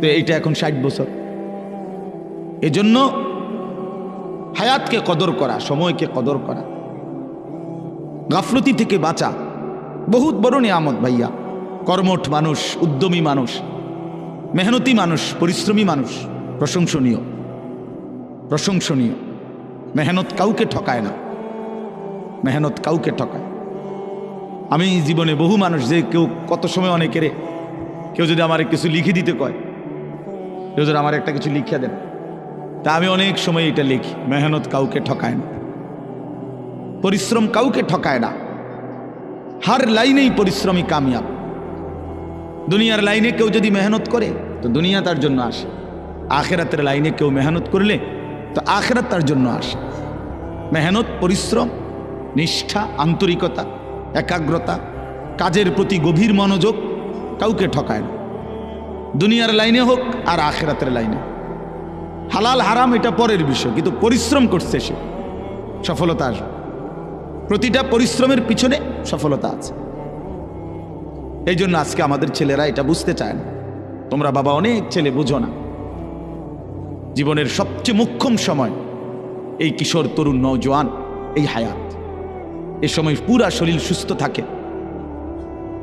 তো এইটা এখন 60 বছর। এজন্য হায়াতকে কদর করা, সময়কে কদর করা, গাফলতি থেকে বাঁচা বহুত বড় নিয়ামত ভাইয়া। কর্মঠ মানুষ, উদ্যমী মানুষ, মেহনতি মানুষ, পরিশ্রমী মানুষ প্রশংসনীয়, প্রশংসনীয়। মেহনত কাউকে ঠকায় না, মেহনত কাউকে ঠকায়। আমি জীবনে বহু মানুষ, যে কেউ কত সময় অনেকেরে, কেউ যদি আমার কিছু লিখে দিতে কয়, কেউ যদি আমার একটা কিছু লিখিয়া দেন, তা আমি অনেক সময় এটা লিখি, মেহনত কাউকে ঠকায় না, পরিশ্রম কাউকে ঠকায় না। হার লাইনেই পরিশ্রমী কামিয়াব। দুনিয়ার লাইনে কেউ যদি মেহনত করে তো দুনিয়া তার জন্য আসে, আখেরাতের লাইনে কেউ মেহনত করলে তো আখেরাত তার জন্য আসে। মেহনত, পরিশ্রম, নিষ্ঠা, আন্তরিকতা, একাগ্রতা, কাজের প্রতি গভীর মনোযোগ কাউকে ঠকায় না, দুনিয়ার লাইনে হোক আর আখেরাতের লাইনে। হালাল হারাম এটা পরের বিষয়, কিন্তু পরিশ্রম করছে সে, সফলতা আসবে। প্রতিটা পরিশ্রমের পিছনে সফলতা আছে। এই জন্য আজকে আমাদের ছেলেরা এটা বুঝতে চায় না। তোমরা বাবা অনেক ছেলে বুঝো না, জীবনের সবচেয়ে মুখ্যম সময় এই কিশোর, তরুণ, নওজোয়ান, এই হায়াত। এই সময় পুরা শরীর সুস্থ থাকে,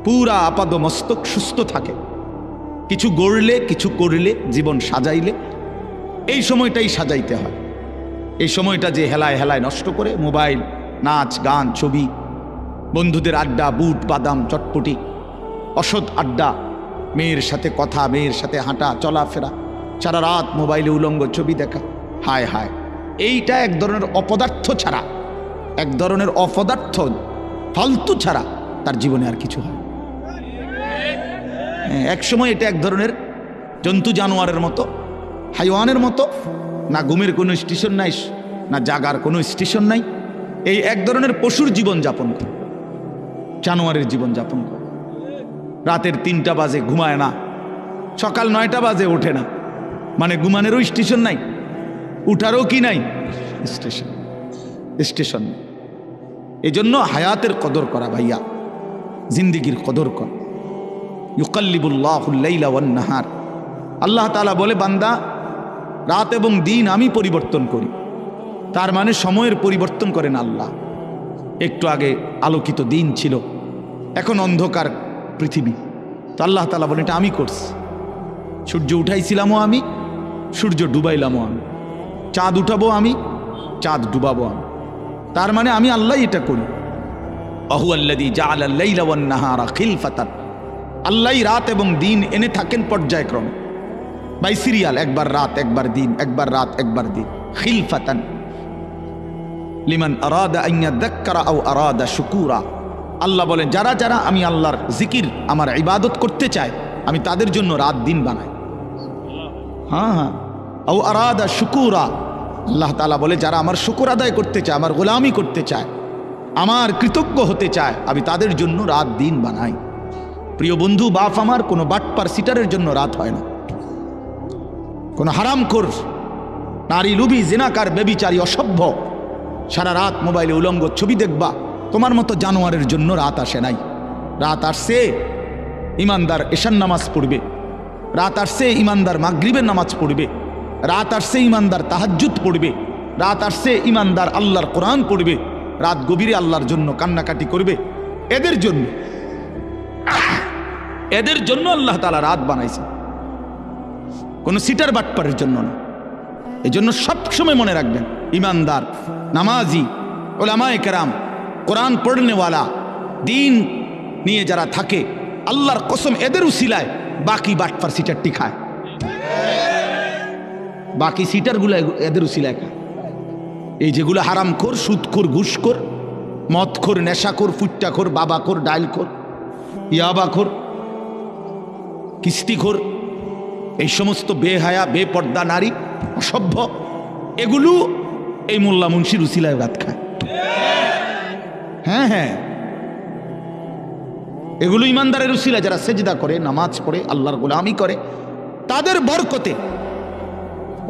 পুরা আপাদ মস্তক সুস্থ থাকে। কিছু গড়লে, কিছু করলে, জীবন সাজাইলে এই সময়টাই সাজাইতে হয়। এই সময়টা যে হেলায় হেলায় নষ্ট করে, মোবাইল, নাচ, গান, ছবি, বন্ধুদের আড্ডা, বুট বাদাম, চটপটি, অসৎ আড্ডা, মেয়ের সাথে কথা, মেয়ের সাথে হাঁটা চলাফেরা, সারা রাত মোবাইলে উলঙ্গ ছবি দেখা, হায় হায়, এইটা এক ধরনের অপদার্থ ছাড়া, এক ধরনের অপদার্থ ফালতু ছাড়া তার জীবনে আর কিছু হয়। এক সময় এটা এক ধরনের জন্তু জানোয়ারের মতো, হাইওয়ানের মতো, না ঘুমের কোনো স্টেশন নাই, না জাগার কোনো স্টেশন নাই। এই এক ধরনের পশুর জীবন যাপন করে, জানোয়ারের জীবন যাপন করে। রাতের 3টা বাজে ঘুমায় না, সকাল 9টা বাজে ওঠে না, মানে ঘুমানেরও স্টেশন নাই, উঠারও কি নাই স্টেশন, স্টেশন। এই জন্য হায়াতের কদর করা ভাইয়া, জিন্দিগির কদর কর। ইউকাল্লিবুল্লাহুল লাইলা ওয়ান নাহার, আল্লাহ তাআলা বলে, বান্দা রাত এবং দিন আমি পরিবর্তন করি। তার মানে সময়ের পরিবর্তন করেন আল্লাহ। একটু আগে আলোকিত দিন ছিল, এখন অন্ধকার পৃথিবী, তো আল্লাহ তাআলা বলেন এটা আমি করছি। সূর্য উঠাইছিলামও আমি, সূর্য ডুবাইলামও আমি, চাঁদ উঠাবো আমি, চাঁদ ডুবাবো আমি। তার মানে আমি আল্লাহ এটা করি। আহুয়াল্লাযী জাআলাল লাইলা ওয়ান নাহারা খিলফাতান, আল্লাহই রাত এবং দিন এনে থাকেন পর্যায়ক্রমে, বাই সিরিয়াল, একবার রাত একবার দিন, একবার রাত একবার দিন, খিলফাতান লিমান আরাদা আন ইয়াযাক্কারা আও আরাদা শুকুরা। আল্লাহ বলেন, যারা যারা আমি আল্লাহর জিকির, আমার ইবাদত করতে চায়, আমি তাদের জন্য রাত দিন বানাই। হ্যাঁ হ্যাঁ, আও আরাদা শুকুরা, আল্লাহ তাআলা বলে যারা আমার শুকর আদায় করতে চায়, আমার গোলামি করতে চায়, আমার কৃতজ্ঞ হতে চায়, আমি তাদের জন্য রাত দিন বানাই। প্রিয় বন্ধু, বাপ আমার, কোনো বাটপার সিটারের জন্য রাত হয় না, কোনো হারামখোর, নারী লুবি, জিনাকার, বেবিচারী, অসভ্য সারা রাত মোবাইলে উলঙ্গ ছবি দেখবা, তোমার মতো জানোয়ারের জন্য রাত আসে নাই। রাত আসছে ইমানদার এশার নামাজ পড়বে, রাত আসছে ইমানদার মাগরিবের নামাজ পড়বে, রাত আসছে ইমানদার তাহাজ্জুদ পড়বে, রাত আসছে ইমানদার আল্লাহর কোরআন পড়বে, রাত গভীরে আল্লাহর জন্য কান্নাকাটি করবে। এদের জন্য, এদের জন্য আল্লাহ তাআলা রাত বানাইছে, কোনো সিটার বাটপারের জন্য না। এই জন্য সবসময় মনে রাখবেন, ইমানদার, নামাজি, উলামায়ে কেরাম, কোরআন পড়নেওয়ালা, দিন নিয়ে যারা থাকে, আল্লাহর কসম এদের উসিলায় বাকি বাটপার সিটারটি খায়, বাকি সিটারগুলো এদের উসিলায় খায়। এই যেগুলো হারামখোর, সুদখোর, ঘুষখোর, মদখোর, নেশাখোর, ফুট্টাখোর, বাবাখোর, ডাইলখোর, ইয়াবাখোর, কিস্তিখোর, এই সমস্ত বেহায়া, বেপর্দা নারী, অসভ্য, এগুলো এই মোল্লা মুন্সির উসিলায় রাত খায়। হ্যাঁ হ্যাঁ, এগুলো ইমানদারের উসিলা, যারা সেজদা করে, নামাজ পড়ে, আল্লাহর গোলামি করে, তাদের বরকতে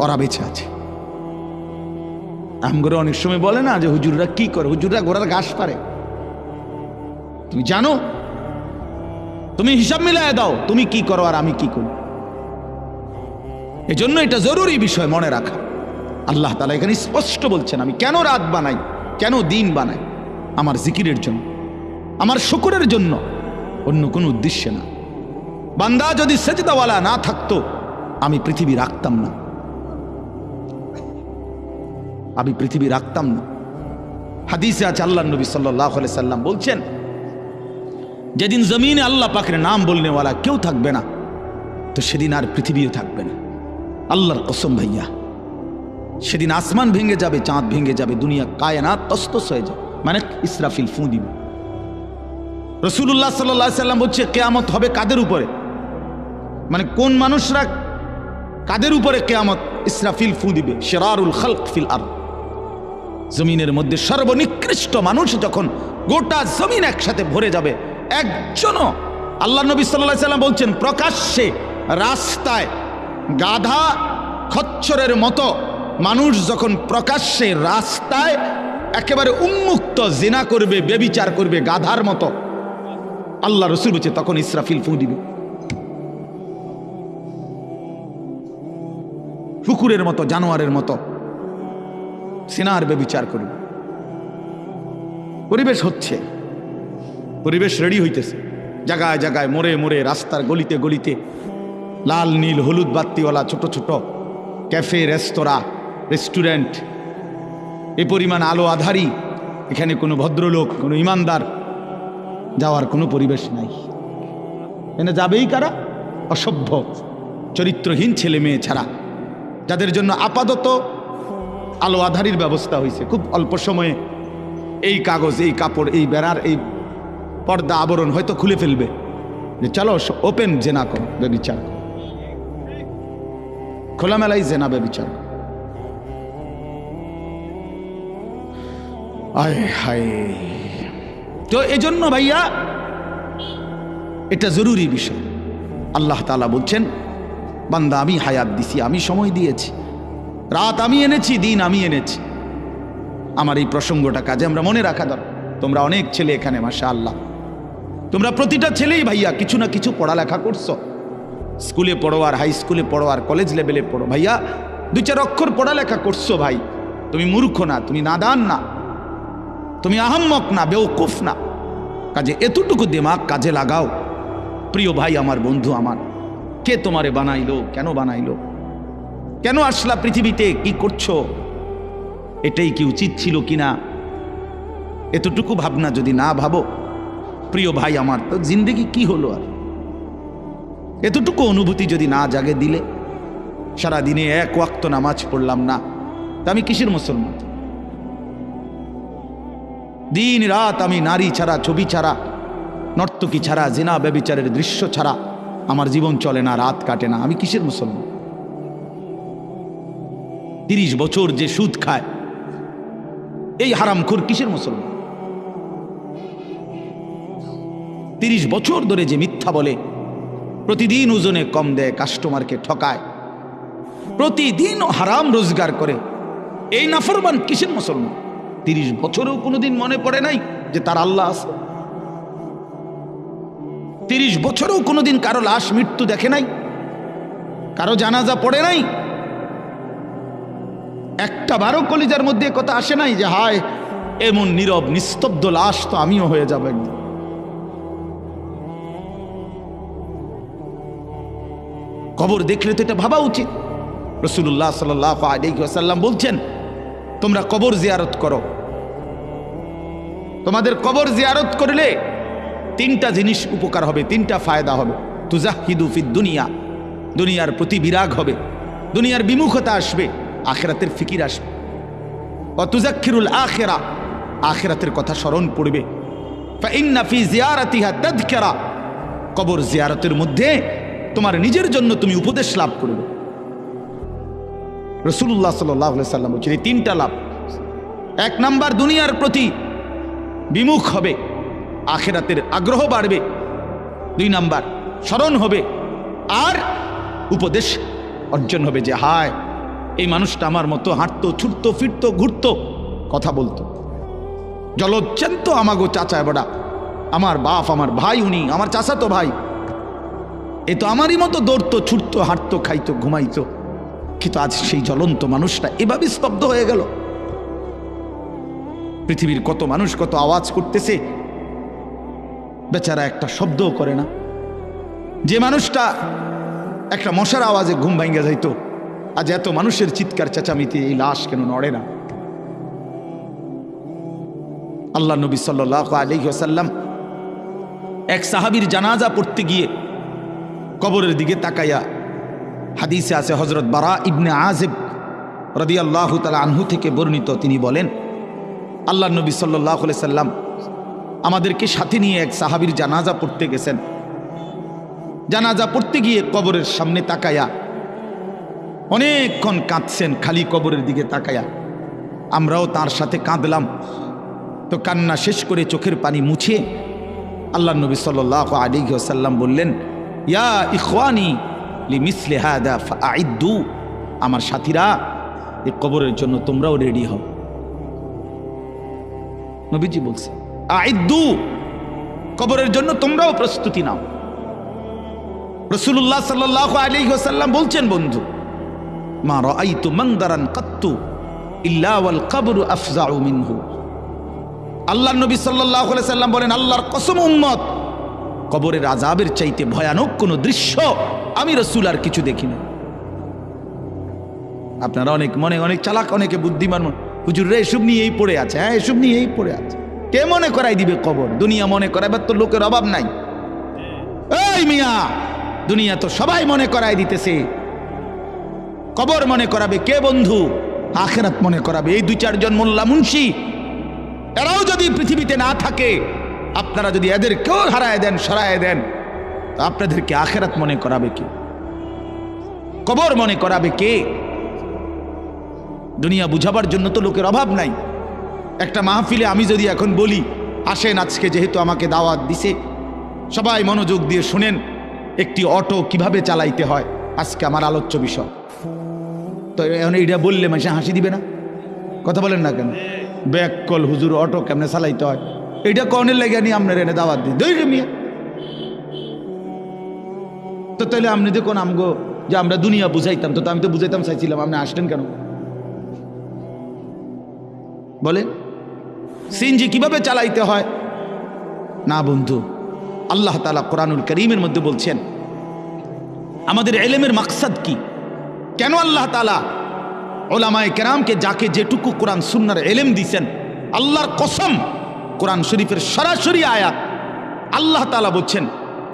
ওরা বেঁচে আছে। আমগরে অনেক সময় বলে না যে হুজুররা কি করে, হুজুররা ঘোড়ার ঘাস পারে। তুমি জানো? তুমি হিসাব মিলায় দাও, তুমি কি করো আর আমি কি করি। এজন্য এটা জরুরি বিষয় মনে রাখা। আল্লাহ তাআলা এখানে স্পষ্ট বলছেন, আমি কেন রাত বানাই, কেন দিন বানাই? আমার জিকিরের জন্য, আমার শুকরের জন্য, অন্য কোনো উদ্দেশ্যে না। বান্দা যদি সেজদাওয়ালা না থাকতো আমি পৃথিবী রাখতাম না, আমি পৃথিবী রাখতাম না। হাদিসে আছে আল্লাহর নবী সাল্লাল্লাহু আলাইহি সাল্লাম বলছেন, যেদিন জমিনে আল্লাহ পাকের নাম বলনেওয়ালা কেউ থাকবে না, তো সেদিন আর পৃথিবীও থাকবে না। আল্লাহর কসম ভাইয়া, সেদিন আসমান ভেঙে যাবে, চাঁদ ভেঙে যাবে, দুনিয়া কায়নাত তসতস হয়ে যাবে, মানে ইসরাফিল ফু দিবে। রাসূলুল্লাহ সাল্লাল্লাহু আলাইহি সাল্লাম বলছে, কিয়ামত হবে কাদের উপরে, মানে কোন মানুষরা কাদের উপরে কিয়ামত ইসরাফিল ফু দিবে? শিরারুল খালক ফিল আরদ, জমিনের মধ্যে সর্বনিকৃষ্ট মানুষ যখন গোটা জমিন একসাথে ভরে যাবে, একজনও, আল্লাহ নবী সাল্লাল্লাহু আলাইহি সাল্লাম বলছেন, প্রকাশ্যে রাস্তায় গাধা খচ্চরের মতো মানুষ যখন প্রকাশ্যে রাস্তায় একেবারে উন্মুক্ত জিনা করবে, ব্যভিচার করবে গাধার মতো, আল্লাহ রাসূল বলছে তখন ইসরাফিল ফু দিবে। কুকুরের মতো, জানোয়ারের মতো সিনার ব্যভিচার করবে। পরিবেশ হচ্ছে, পরিবেশ রেডি হইতেছে, জায়গায় জায়গায়, মোড়ে মোড়ে, রাস্তার গলিতে গলিতে লাল নীল হলুদ বাত্তিওয়ালা ছোট ছোট ক্যাফে, রেস্তোরাঁ, রেস্টুরেন্ট, এ পরিমাণ আলো আধারি, এখানে কোনো ভদ্রলোক, কোনো ইমানদার যাওয়ার কোনো পরিবেশ নাই। এনে যাবেই কারা? অসভ্য চরিত্রহীন ছেলে মেয়ে ছাড়া, যাদের জন্য আপাতত আলো আধারির ব্যবস্থা হয়েছে। খুব অল্প সময়ে এই কাগজ, এই কাপড়, এই বেড়ার, এই পর্দা আবরণ হয়তো খুলে ফেলবে, যে চলো ওপেন জেনা করো, ব্যভিচার করো, খোলামেলাই জেনা ব্যভিচার করো। আয় হায়! তো এজন্য ভাইয়া এটা জরুরি বিষয়। আল্লাহ তাআলা বলছেন, বান্দা আমি হায়াত দিছি, আমি সময় দিয়েছি, রাত আমি এনেছি, দিন আমি এনেছি। আমার এই প্রসঙ্গটা কাজে আমরা মনে রাখা দরকার। তোমরা অনেক ছেলে এখানে, মাশাআল্লাহ, তোমরা প্রতিটা ছেলেই ভাইয়া কিছু না কিছু পড়ালেখা করছো। স্কুলে পড়ো, আর হাই স্কুলে পড়ো, আর কলেজ লেভেলে পড়ো। ভাইয়া 2-4 অক্ষর পড়ালেখা করছো ভাই, তুমি মূর্খ না, তুমি নাদান না, তুমি আহম্মক না, বেওকুফ না। কাজে এতটুকু দিমাগ কাজে লাগাও। প্রিয় ভাই আমার, বন্ধু আমার, কে তোমারে বানাইলো, কেন বানাইলো, কেন আসলা পৃথিবীতে, কি করছো, এটাই কি উচিত ছিল কিনা, এতটুকু ভাবনা যদি না ভাবো, প্রিয় ভাই আমার, তো জিন্দেগি কি হলো? আর এতটুকু অনুভূতি যদি না জাগে দিলে, সারাদিনে 1 ওয়াক্ত নামাজ পড়লাম না, তা আমি কিসের মুসলমান? দিন রাত আমি নারী ছাড়া, ছবি ছাড়া, নর্তকী ছাড়া, জিনা ব্যভিচারের দৃশ্য ছাড়া আমার জীবন চলে না, রাত কাটে না, আমি কিসের মুসলমান? 30 বছর যে সুদ খায়, এই হারামখোর কিসের মুসলমান? 30 বছর ধরে যে মিথ্যা বলে, প্রতিদিন ওজনে কম দেয়, কাস্টমারকে ঠকায়, প্রতিদিন হারাম রোজগার করে, এই নাফরমান কিসের মুসলমান? 30 বছরেও কোনোদিন মনে পড়ে নাই যে তার আল্লাহ আছে? 30 বছরেও কোনোদিন কারো লাশ মৃত্যু দেখে নাই, কারো জানাজা পড়ে নাই, একটা বারো কলিজার মধ্যে কথা আসে নাই যে হায় এমন নীরব নিস্তব্ধ লাশ তো আমিও হয়ে যাব একদিন। কবর দেখলে তো এটা ভাবা উচিত। রাসূলুল্লাহ সাল্লাল্লাহু আলাইহি ওয়াসাল্লাম বলছেন, তোমরা কবর জিয়ারত করো, তোমাদের কবর জিয়ারত করলে 3টা জিনিস উপকার হবে, 3টা ফায়দা হবে। তুজাহিদু ফিদ দুনিয়া, দুনিয়ার প্রতি বিরাগ হবে, দুনিয়ার বিমুখতা আসবে, আখিরাতের ফিকির আসবে। ওয়া তুযাক্কিরুল আখিরা, আখিরাতের কথা স্মরণ পড়বে। ফা ইন্না ফি জিয়ারাতিহা তাযকিরা, কবর জিয়ারতের মধ্যে তোমার নিজের জন্য তুমি উপদেশ লাভ করবে। রাসূলুল্লাহ সাল্লাল্লাহু আলাইহি ওয়াসাল্লাম বলেছেন এই 3টা লাভ। 1 নাম্বার, দুনিয়ার প্রতি বিমুখ হবে, আখিরাতের আগ্রহ বাড়বে। 2 নাম্বার, স্মরণ হবে, আর উপদেশ অর্জন হবে যে হায় এই মানুষটা আমার মতো হাঁটতো, ছুটতো, ফিরতো, ঘুরতো, কথা বলতো, জলজ্জান্ত আমাগো চাচা বড়া, আমার বাপ, আমার ভাই, উনি আমার চাচাতো ভাই, এ তো আমারই মতো দৌড়তো, ছুটতো, হাঁটতো, খাইতো, ঘুমাইতো, কিন্তু আজ সেই জ্বলন্ত মানুষটা এভাবে স্তব্ধ হয়ে গেল। পৃথিবীর কত মানুষ কত আওয়াজ করতেছে, বেচারা একটা শব্দও করে না। যে মানুষটা একটা মশার আওয়াজে ঘুম ভাঙ্গা যাইতো, আজ এত মানুষের চিৎকার চেঁচামেচি, এই লাশ কেন নড়ে না? আল্লাহ নবী সাল্লাল্লাহু আলাইহি ওয়াসাল্লাম এক সাহাবীর জানাজা পড়তে গিয়ে কবরের দিকে তাকাইয়া, হাদিসে আছে হযরত বারা ইবনে আযিব রাদিয়াল্লাহু তাআলা আনহু থেকে বর্ণিত, তিনি বলেন আল্লাহ নবী সাল্লাল্লাহু আলাইহি সাল্লাম আমাদেরকে সাথে নিয়ে এক সাহাবীর জানাজা পড়তে গেছেন। জানাজা পড়তে গিয়ে কবরের সামনে তাকায়া অনেকক্ষণ কাঁদছেন, খালি কবরের দিকে তাকায়া। আমরাও তার সাথে কাঁদলাম। তো কান্না শেষ করে চোখের পানি মুছে আল্লাহ নবী সাল্লাল্লাহু আলাইহি ওয়াসাল্লাম বললেন, ইয়া ইখওয়ানি লিমিসলি হাদা ফাআইদ্দু, আমার সাথীরা এই কবরের জন্য তোমরাও রেডি হও। নবীজি বলছে আইদ্দু, কবরের জন্য তোমরাও প্রস্তুতি নাও। রাসূলুল্লাহ সাল্লাল্লাহু আলাইহি ওয়াসাল্লাম বলছেন, বন্ধু, মা রাআইতু মানদারান কাত্তু ইল্লা ওয়াল কবরু আফজাউ মিনহু। আল্লাহ নবী সাল্লাল্লাহু আলাইহি সাল্লাম বলেন, আল্লাহর কসম উম্মত, কবরের আযাবের চাইতে ভয়ানক কোন দৃশ্য আমি রাসূল আর কিছু দেখি না। আপনারা অনেক চালাক, অনেকে বুদ্ধিমান, হুজুর রে এসব নিয়েই পড়ে আছে। হ্যাঁ, এসব নিয়েই পড়ে আছে। কে মনে করাই দিবে কবর? দুনিয়া মনে করাইবার তো লোকের অভাব নাই। এই মিয়া, দুনিয়া তো সবাই মনে করাই দিতেছে। কবর মনে করাবে কে বন্ধু? আখিরাত মনে করাবে এই 2-4 জন মোল্লা মুন্সি। এরাও যদি পৃথিবীতে না থাকে, আপনারা যদি এদেরকেও হারায় দেন, সরায় দেন, তো আপনাদেরকে আখিরাত মনে করাবে কে? কবর মনে করাবে কে? দুনিয়া বুঝাবার জন্য তো লোকের অভাব নাই। একটা মাহফিলে আমি যদি এখন বলি, আসেন আজকে যেহেতু আমাকে দাওয়াত দিছে, সবাই মনোযোগ দিয়ে শুনেন একটি অটো কিভাবে চালাইতে হয়, আজকে আমার আলোচ্য বিষয়। তো এখন এইটা বললে মানুষ হাসি দিবে না? কথা বলেন না কেন? ব্যাককল হুজুর, অটো কেমনে চালাইতে হয় এইটা কনের লেগে নিয়ে আপনার এনে দাওয়াত দিই দই মিয়া। তো তাহলে আপনি দেখুন আমগো যে আমরা দুনিয়া বুঝাইতাম, তো আমি তো বুঝাইতাম চাইছিলাম, আপনি আসলেন কেন? বলেন সিএনজি কিভাবে চালাইতে হয়? না বন্ধু, আল্লাহ তাআলা কোরআনুল কারীমের মধ্যে বলছেন আমাদের ইলমের মাকসাদ কি, কেন আল্লাহ তাআলা উলামায়ে কেরামকে যাকে যেটুকু কোরআন সুন্নাহর ইলম দিয়েছেন, আল্লাহর কসম কোরআন শরীফের সরাসরি আয়াত। আল্লাহ তাআলা বলছেন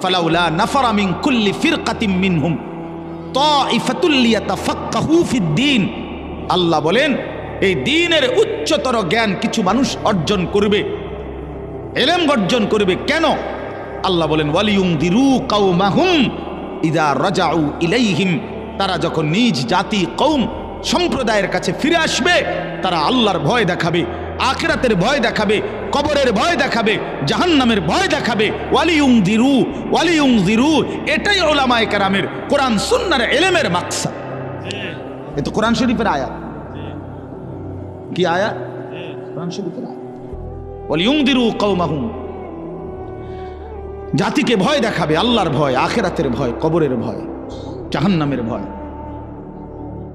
ফালাউলা নাফারা মিন কুল্লি ফিরকাতিম মিনহুম তাইফাতুল লিয়াতাফাক্কাহু ফিদ্দীন। আল্লাহ বলেন এই দ্বীনের উচ্চতর জ্ঞান কিছু মানুষ অর্জন করবে, ইলম অর্জন করবে। কেন? আল্লাহ বলেন ওয়ালিয়ুনদিরু কওমাহুম ইযা রাজাউ ইলাইহিম, তারা যখন নিজ জাতি কওম সম্প্রদায়ের কাছে ফিরে আসবে, তারা আল্লাহর ভয় দেখাবে, আখিরাতের ভয় দেখাবে, কবরের ভয় দেখাবে, জাহান্নামের ভয় দেখাবে। ওয়ালিয়ুনদিরু, এটাই উলামায়ে কেরামের কোরআন সুন্নাহর ইলমের মাকসাদ। এ তো কোরআন শরীফের আয়াত। কি আয়াত? কোরআন শরীফের আয়াত। ওয়ালিয়ুনদিরু কওমাহুম, জাতিকে ভয় দেখাবে, আল্লাহর ভয়, আখিরাতের ভয়, কবরের ভয়, জাহান্নামের ভয়।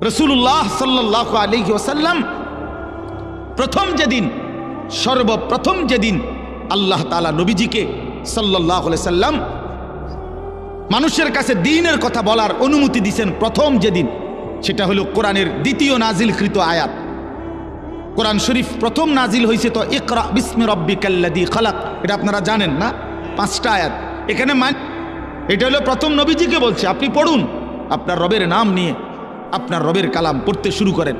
রাসূলুল্লাহ সাল্লাল্লাহু আলাইহি ওয়াসাল্লাম সর্বপ্রথম যেদিন আল্লাহ তাআলা নবীজিকে সাল্লাল্লাহু আলাইহি সাল্লাম মানুষের কাছে দ্বীনের কথা বলার অনুমতি দিয়েছেন, প্রথম যেদিন, সেটা হলো কোরআনের দ্বিতীয় নাজিলকৃত আয়াত। কোরআন শরীফ প্রথম নাজিল হয়েছে তো ইকরা বিসমি রাব্বিকাল্লাযী খালাক, এটা আপনারা জানেন না? 5টা আয়াত এখানে। এটা হলো প্রথম নবীজিকে বলছে আপনি পড়ুন, আপনার রবের নাম নিয়ে আপনার রবের কালাম পড়তে শুরু করেন।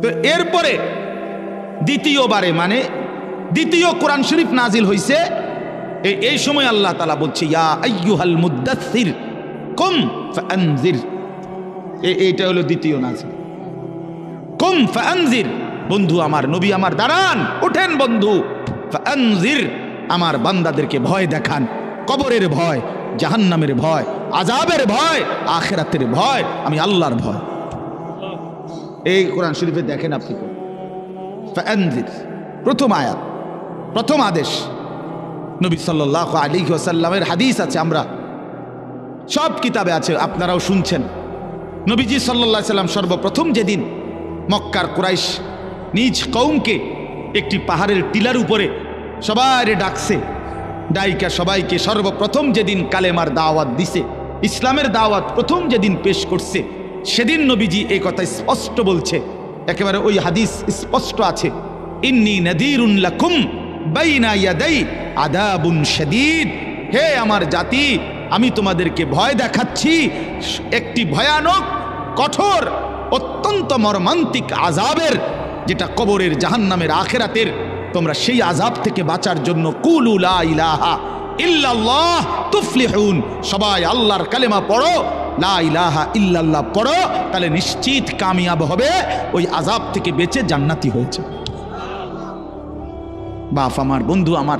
তো এরপরে দ্বিতীয়বারে, মানে দ্বিতীয় কোরআন শরীফ নাজিল হয়েছে, এই সময় আল্লাহ তাআলা বলছে ইয়া আইয়ুহাল মুদ্দাসসির কুম ফাআনজির। এইটা হলো দ্বিতীয় নাজিল। কুম ফাআনজির, বন্ধু আমার, নবী আমার, দাঁড়ান, ওঠেন বন্ধু। ফাআনজির, আমার বান্দাদেরকে ভয় দেখান, কবরের ভয়, জাহান্নামের ভয়, আযাবের ভয়, আখিরাতের ভয়, আমি আল্লাহর ভয়। এই কোরআন শরীফে দেখেন আপনি, ফাআনজির প্রথম আয়াত, প্রথম আদেশ। নবী সাল্লাল্লাহু আলাইহি ওয়াসাল্লামের হাদিস আছে, আমরা সব কিতাবে আছে, আপনারাও শুনছেন। নবীজি সাল্লাল্লাহু আলাইহি সাল্লাম সর্বপ্রথম যেদিন মক্কার কুরাইশ নিজ কওমকে একটি পাহাড়ের টিলার উপরে সবাইরে ডাকছে, ডাইকা সবাইকে সর্বপ্রথম যেদিন কালেমার দাওয়াত দিছে, ইসলামের দাওয়াত প্রথম যেদিন পেশ করছে, সেদিন নবীজি এই কথা স্পষ্ট বলছে, একেবারে ওই হাদিস স্পষ্ট আছে, ইন্নী নাযীরুন লাকুম বাইনা ইয়াদাই আযাবুন শাদীদ। হে আমার জাতি, আমি তোমাদেরকে ভয় দেখাচ্ছি একটি ভয়ানক, কঠোর, অত্যন্ত মর্মান্তিক আযাবের, যেটা কবরের, জাহান্নামের, আখিরাতের। তোমরা সেই আযাব থেকে বাঁচার জন্য কুলু লা ইলাহা ইল্লাল্লাহ তুফলিহুন, সবাই আল্লাহর কালেমা পড়ো, লা ইলাহা ইল্লাল্লাহ পড়ো, তাহলে নিশ্চিত কামিয়াব হবে, ওই আযাব থেকে বেঁচে জান্নাতি হয়েছে। বাপ আমার, বন্ধু আমার,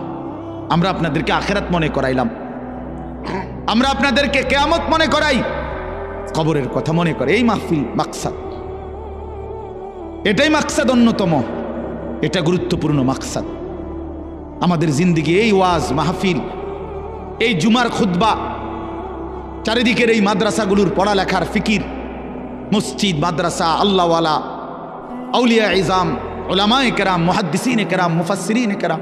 আমরা আপনাদেরকে আখিরাত মনে করাইলাম, আমরা আপনাদেরকে কিয়ামত মনে করাই, কবরের কথা মনে করে। এই মাহফিল মাকসাদ, এটাই মাকসাদ অন্যতম, এটা গুরুত্বপূর্ণ মাকসাদ আমাদের জিন্দেগি। এই ওয়াজ মাহফিল, এই জুমার খুতবা, চারিদিকের এই মাদ্রাসাগুলোর পড়ালেখার ফিকির, মসজিদ, মাদ্রাসা, আল্লাহওয়ালা, আউলিয়া ইজাম, উলামায়ে কেরাম, মুহাদ্দিসিনে কেরাম, মুফাসসিরিনে কেরাম,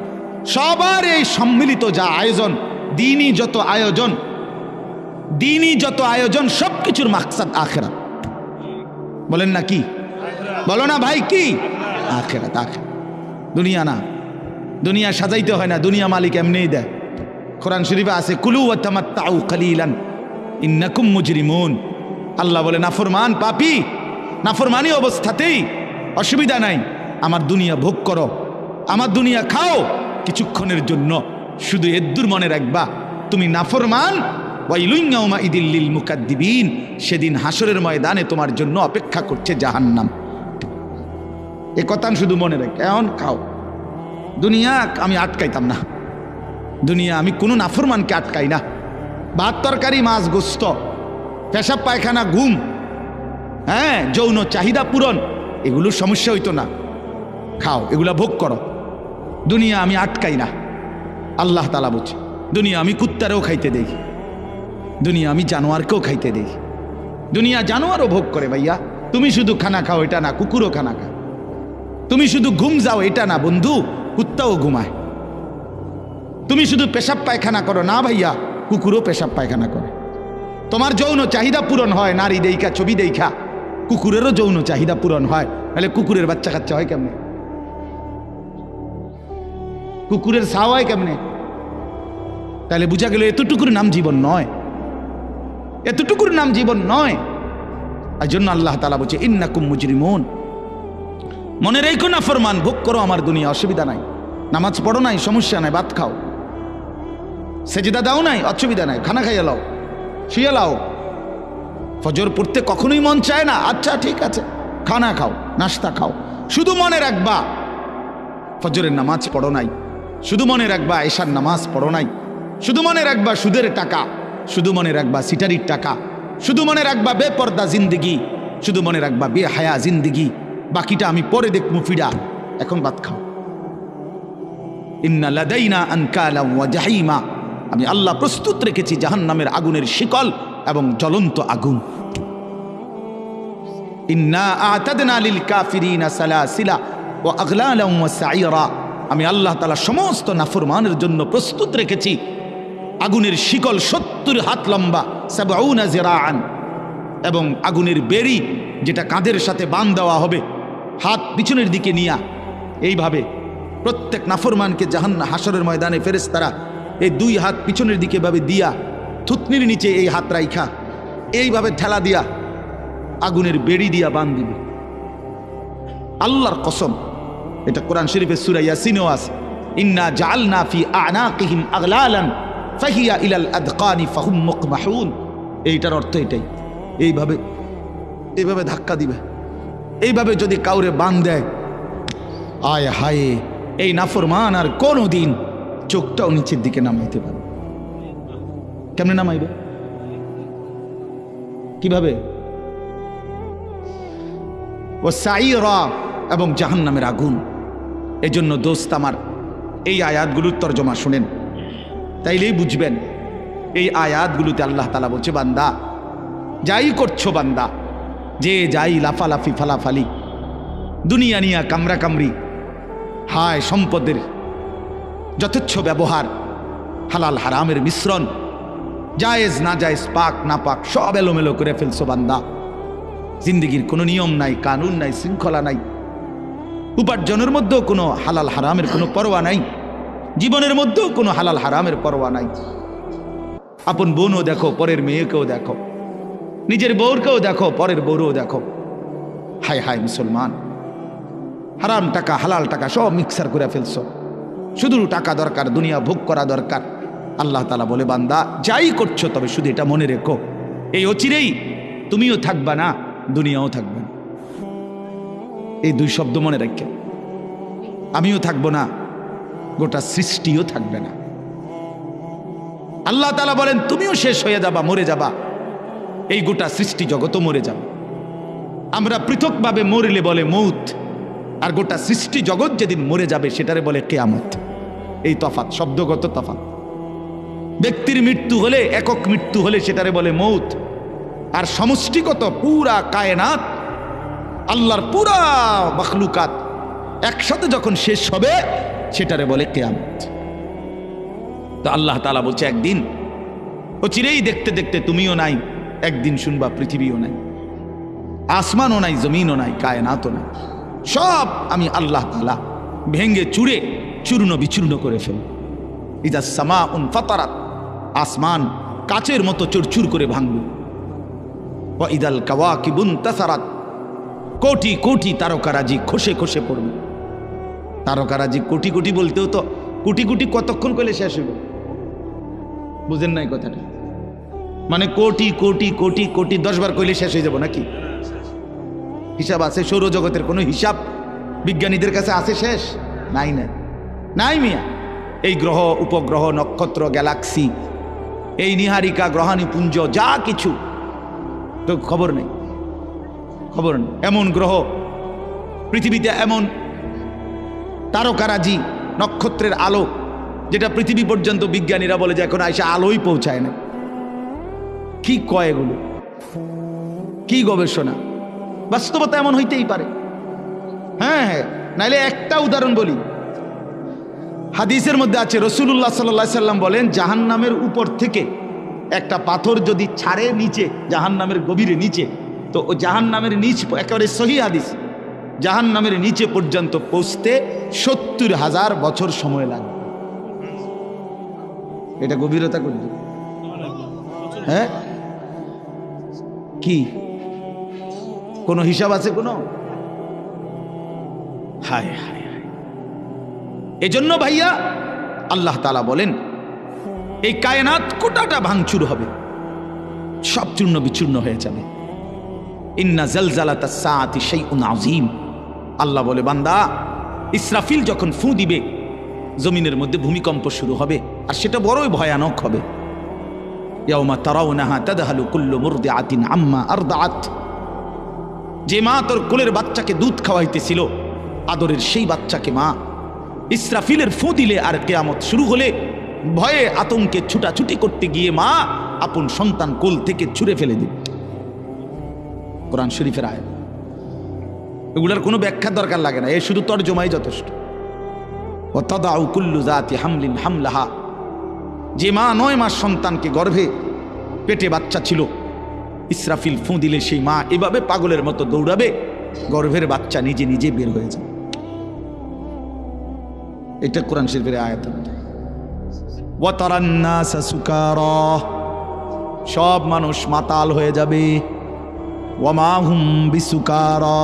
সবার এই সম্মিলিত যা আয়োজন, দ্বীনি যত আয়োজন, সব কিছুর মাকসাদ আখিরাত। বলেন না কি? বলো না ভাই, কি? আখিরাত, আখিরাত, দুনিয়া না। দুনিয়া সাজাইতে হয় না, দুনিয়া মালিক এমনিই দেয়। কোরআন শরীফে আছে, কুলু ওয়া তামাত্তাউ কালিলান ইন্নাকুম মুজরিমুন। আল্লাহ বলে, নাফরমান, পাপী, নাফরমানি অবস্থাতেই অসুবিধা নাই, আমার দুনিয়া ভোগ করো, আমার দুনিয়া খাও কিছুক্ষণের জন্য, শুধু এদ্দুর মনে রাখবা, তুমি নাফরমান। ওয়াইলুন ইয়াউমাইদিল লিল মুকাদ্দিবিন, সেদিন হাসরের ময়দানে তোমার জন্য অপেক্ষা করছে জাহান্নাম। এ কথা শুধু মনে রাখ, এখন খাও। দুনিয়া আমি আটকাইতাম না, দুনিয়া আমি কোনো নাফরমানকে আটকাই না। ভাত তরকারি, মাছ, গোস্ত, পেশাব পায়খানা, ঘুম, হ্যাঁ, যৌন চাহিদা পূরণ, এগুলোর সমস্যা হইতো না, খাও, এগুলা ভোগ করো। দুনিয়া আমি আটকাই না। আল্লাহ তাআলা বলছে, দুনিয়া আমি কুত্তারেও খাইতে দেই, দুনিয়া আমি জানোয়ারকেও খাইতে দেই। দুনিয়া জানোয়ারও ভোগ করে ভাইয়া। তুমি শুধু খানা খাও এটা না, কুকুরও খানা খায়। তুমি শুধু ঘুম যাও এটা না বন্ধু, কুত্তাও ঘুমায়। তুমি শুধু পেশাব পায়খানা করো না ভাইয়া, কুকুরও পেশাব পায়খানা করে। তোমার যৌন চাহিদা পূরণ হয় নারী দেইখা, ছবি দেইখা, কুকুরেরও যৌন চাহিদা পূরণ হয়। তাহলে কুকুরের বাচ্চা কাচ্চা হয় কেমনে? কুকুরের ছাও হয় কেমনে? তাহলে বুঝা গেল এতটুকুর নাম জীবন নয়, এতটুকুর নাম জীবন নয়। এই জন্য আল্লাহ তাআলা বলছে, ইন্নাকুম মুজরিমুন, মনে রেখো না ফরমান, ভোগ করো আমার দুনিয়া, অসুবিধা নাই। নামাজ পড়ো নাই, সমস্যা নাই, ভাত খাও। সেজদা দাও নাই, অসুবিধা নাই, খানা খাইয়া লাও, শুয়ে লাও। ফজর পড়তে কখনোই মন চায় না, আচ্ছা ঠিক আছে, খানা খাও, নাস্তা খাও। শুধু মনে রাখবা ফজরের নামাজ পড়ো নাই, শুধু মনে রাখবা এশার নামাজ পড়ো নাই, শুধু মনে রাখবা সুদের টাকা, শুধু মনে রাখবা সিটারির টাকা, শুধু মনে রাখবা বেপর্দা জিন্দিগি, শুধু মনে রাখবা বেহায়া জিন্দিগি। বাকিটা আমি পরে দেখবো, ফিরা, এখন ভাত খাও। ইন্না লাদাইনা আনকালা ওয়া জাহিমা, আমি আল্লাহ প্রস্তুত রেখেছি জাহান্নামের আগুনের শিকল এবং জ্বলন্ত আগুন। ইন্না আ'তাদনা লিল কাফিরিনা সালাসিলা ওয়া আগলালান ওয়া সাইরা, আমি আল্লাহ তাআলা সমস্ত নাফরমানের জন্য প্রস্তুত রেখেছি আগুনের শিকল 70 হাত লম্বা, 70 জিরাআন, এবং আগুনের বেড়ি যেটা কাঁধের সাথে বাঁধ দেওয়া হবে, হাত পিছনের দিকে নিয়া, এইভাবে প্রত্যেক নাফরমানকে হাসরের ময়দানে ফেরেশতারা এই 2 হাত পিছনের দিকে ভাবে দিয়া, থুতনির নিচে এই হাত রাইখা এইভাবে ঠেলা দিয়া আগুনের বেড়ি দিয়া বাঁধ দিবে। আল্লাহর কসম, এটা কোরআন শরীফের সূরা ইয়াসিনেও আছে, ইন্না জাআলনা ফি আ'নাকিহিম আগলালান ফাহিয়া ইলাল আদকানি ফাহুম মুকমাহুন। এইটার অর্থ এটাই, এইভাবে এইভাবে ধাক্কা দিবে, এইভাবে যদি কাউরে বাঁধ দেয়, আয় হায়, এই নাফরমান আর কোনোদিন চোখটাও নিচের দিকে নামাইতে পারবে। কেমনে নামাইবে? কিভাবে? ও সাইরা, এবং জাহান্নামের আগুন। এজন্য দোস্ত আমার, এই আয়াতগুলোর তরজমা শুনেন, তাইলেই বুঝবেন। এই আয়াতগুলোতে আল্লাহ তাআলা বলছে, বান্দা যাই করছো বান্দা, যে যাই লাফালাফি ফালাফালি, দুনিয়া নিয়া কামরা কামড়ি, হায় সম্পদের যথেচ্ছ ব্যবহার, হালাল হারামের মিশ্রণ, জায়েজ না জায়েজ, পাক না পাক, সব এলোমেলো করে ফেলছো বান্দা। জিন্দগির কোনো নিয়ম নাই, কানুন নাই, শৃঙ্খলা নাই, উপার্জনের মধ্যেও কোনো হালাল হারামের কোনো পরোয়া নাই, জীবনের মধ্যেও কোনো হালাল হারামের পরোয়া নাই। আপন বোনও দেখো, পরের মেয়েকেও দেখো, নিজের বউরকেও দেখো, পরের বউরও দেখো। হায় হায় মুসলমান, হারাম টাকা হালাল টাকা সব মিক্সার করে ফেলছো। শুধু টাকা দরকার, দুনিয়া ভোগ করা দরকার। আল্লাহ তাআলা বলে, বান্দা যাই করছো তবে শুধু এটা মনে রেখো, এই অচিরেই তুমিও থাকবা না, দুনিয়াও থাকবে না। এই দুই শব্দ মনে রাখো, আমিও থাকবো না, গোটা সৃষ্টিও থাকবে না। আল্লাহ তাআলা বলেন তুমিও শেষ হয়ে যাবা, মরে যাবা, এই গোটা সৃষ্টি জগতও মরে যাবে। আমরা পৃথকভাবে মরলে বলে মৌত, আর গোটা সৃষ্টি জগৎ যেদিন মরে যাবে সেটারে বলে কিয়ামত। এই তফাৎ, শব্দগত তফাৎ। ব্যক্তির মৃত্যু হলে, একক মৃত্যু হলে সেটারে বলে মৌত, আর সমষ্টিগত পুরা কায়নাত, আল্লাহর পুরা মখলুকাত একসাথে যখন শেষ হবে সেটারে বলে কিয়ামত। তো আল্লাহ তাআলা বলছে একদিন অচিরেই দেখতে দেখতে তুমিও নাই, একদিন শুনবা পৃথিবীও নাই, আসমানও নাই, জমিনও নাই, কায়নাতও নাই, সব আমি আল্লাহ তাআলা ভেঙ্গে চুরে চূর্ণ বিচূর্ণ করে ফেলব। ইযা সামাউন ফাতারাত, আসমান কাচের মতো চুরচুর করে ভাঙব। ওয়া ইদাল কাওয়াকিবুন তাসারাত, কোটি কোটি তারকারাজি খসে খসে পড়বে। তারকারাজি কোটি কোটি বলতেও তো কোটি কোটি কতক্ষণ করলে শেষ হইব? বুঝেন নাই কথাটা? মানে কোটি কোটি কোটি কোটি 10 বার কইলে শেষ হয়ে যাব নাকি? হিসাব আছে? সৌরজগতের কোনো হিসাব বিজ্ঞানীদের কাছে আছে শেষ? নাই নাই নাই মিয়া। এই গ্রহ উপগ্রহ নক্ষত্র গ্যালাক্সি, এই নিহারিকা গ্রহাণুপুঞ্জ যা কিছু তো খবর নেই, খবর নেই। এমন গ্রহ পৃথিবীতে, এমন তারকারাজি, নক্ষত্রের আলো যেটা পৃথিবী পর্যন্ত বিজ্ঞানীরা বলে যে এখন আইসা আলোই পৌঁছায় না। কি কয় এগুলো? কি গবেষণা? বাস্তবতা এমন হইতেই পারে। হ্যাঁ হ্যাঁ, নাইলে একটা উদাহরণ বলি। হাদিসের মধ্যে আছে, রাসূলুল্লাহ সাল্লাল্লাহু আলাইহি সাল্লাম বলেন, জাহান্নামের উপর থেকে একটা পাথর যদি ছাড়ে নিচে, জাহান্নামের গভীরে নিচে, তো ও জাহান্নামের নিচ, একেবারে সহিহ হাদিস, জাহান্নামের নিচে পর্যন্ত পৌঁছতে 70,000 বছর সময় লাগে। এটা গভীরতা করবে? হ্যাঁ, কি কোনো হিসাব আছে কোনো? হায় হায় হায়। এজন্য ভাইয়া আল্লাহ তাআলা বলেন এই কায়নাত কোটাটা ভাঙচুর হবে, সব চূর্ণ বিচূর্ণ হয়ে যাবে। ইন্না জালজালাতাস সাআতি শাইউন আযীম। আল্লাহ বলে, বান্দা ইসরাফিল যখন ফু দিবে জমিনের মধ্যে ভূমিকম্প শুরু হবে, আর সেটা বড়ই ভয়ানক হবে। ইয়াউমা তারাউনাহা তাদহালু কুল্লু মুরদিআতিন আম্মা আরদাআত। যে মা তোর কোলের বাচ্চাকে দুধ খাওয়াইতেছিল, আদরের সেই বাচ্চাকে মা ইসরাফিলের ফু দিলে আর কিয়ামত শুরু হলে ভয়ে আতঙ্কে ছুটাছুটি করতে গিয়ে মা আপন সন্তান কোল থেকে ছুঁড়ে ফেলে দিবে। কোরআন শরীফের আয়াত। এগুলার কোনো ব্যাখ্যা দরকার লাগে না, এ শুধু তর্জমাই যথেষ্ট। ওয়া তাদাউ কুল্লু যাতি হামলিন হামলাহা। যে মা 9 মাস সন্তানকে গর্ভে পেটে বাচ্চা ছিল, ইসরাফিল ফু দিলে সেই মা এভাবে পাগলের মতো দৌড়াবে, গর্ভের বাচ্চা নিজে নিজে বের হয়ে যাবে। এটা কোরআন শরীফের আয়াত। ওয়া তারান নাসা সুকারা, সব মানুষ মাতাল হয়ে যাবে। ওয়া মা হুম বিসুকারা,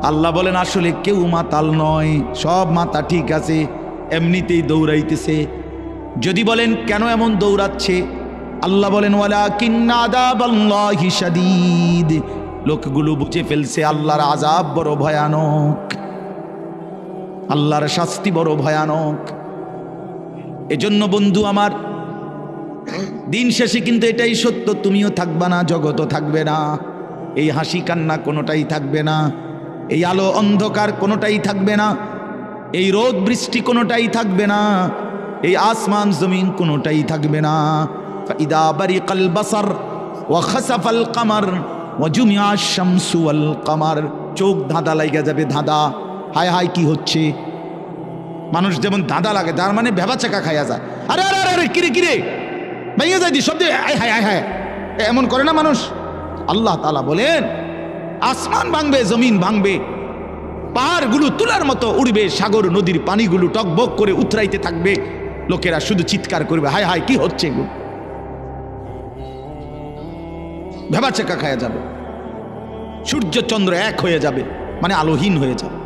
আল্লাহ বলেন আসলে কেউ মাতাল নয়, সব মাথা ঠিক আছে, এমনিতেই দৌড়াইতেছে। যদি বলেন কেন এমন দৌড়াচ্ছে, আল্লাহ বলেন ওয়ালাকিন্না আযাবাল্লাহি শাদীদ, লোকগুলো বুঝে ফেলছে আল্লাহর আযাব বড় ভয়ানক, আল্লাহর শাস্তি বড় ভয়ানক। এজন্য বন্ধু আমার, দিন শেষে কিন্তু এটাই সত্য, তুমিও থাকবা না, জগতও থাকবে না, এই হাসি কান্না কোনোটাই থাকবে না, এই আলো অন্ধকার কোনোটাই থাকবে না, এই রোদ বৃষ্টি কোনোটাই থাকবে না, এই আসমান জমিন কোনোটাই থাকবে না। ফাইদা বারিকাল বাসার ওয়া খাসাফাল কামার ওয়াজুমিয়া শামসু ওয়াল কামার, চোখ ধাঁধা লাগা যাবে, ধাঁধা। হায় হায় কি হচ্ছে, মানুষ যেমন ধাঁধা লাগে তার মানে ভেবা চাকা খাইয়া যায়। আরে আরে আরে কিরে কিরে ভাইয়া যাই দি শব্দে হায় হায় হায় হায়, এমন করে না মানুষ। আল্লাহ তাআলা বলেন আসমান ভাঙবে, জমিন ভাঙবে, পাহাড়গুলো তুলার মতো উড়বে, সাগর নদীর পানিগুলো টকবক করে উতরাইতে থাকবে, লোকেরা শুধু চিৎকার করবে হায় হায় কি হচ্ছে এগুলো, ভেবা চাকা খায়া যাবে। সূর্য চন্দ্র এক হয়ে যাবে, মানে আলোহীন হয়ে যাবে।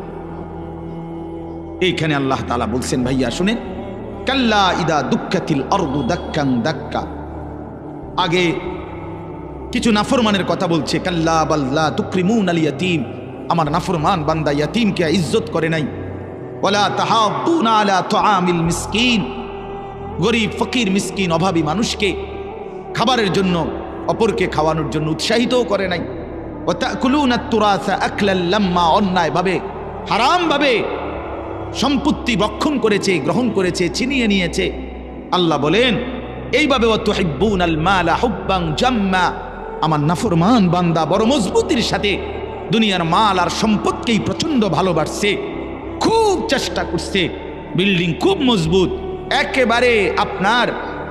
এইখানে আল্লাহ তাআলা বলছেন ভাইয়া শুনেন, কাল্লা ইদা দুক্কাতিল আরদু দাক্কান দাক্কা। আগে কিছু নাফরমানের কথা বলছে, কাল্লা বাল লা তুকরিমুনাল ইয়াতীম, আমার নাফরমান বান্দা ইয়াতীমকে ইজ্জত করে নাই। ওয়ালা তাহাদ্দুনা আলা তুআমিল মিসকিন, গরীব ফকির মিসকিন অভাবী মানুষকে খাবারের জন্য, অপরকে খাওয়ানোর জন্য উৎসাহিতও করে নাই। ওয়া তাকুলুনাত তুরাসা আকলাল লাম্মা, অন্যায়ভাবে হারামভাবে সম্পত্তি ভক্ষণ করেছে, গ্রহণ করেছে, ছিনিয়ে নিয়েছে। আল্লাহ বলেন এইভাবে ওয়া তুহিব্বুনাল মালা হুব্বান জাম্মা, আমার নাফরমান বান্দা বড় মজবুতির সাথে দুনিয়ার মাল আর সম্পদকেই প্রচন্ড ভালোবাসছে, খুব চেষ্টা করছে, বিল্ডিং খুব মজবুত, একেবারে আপনার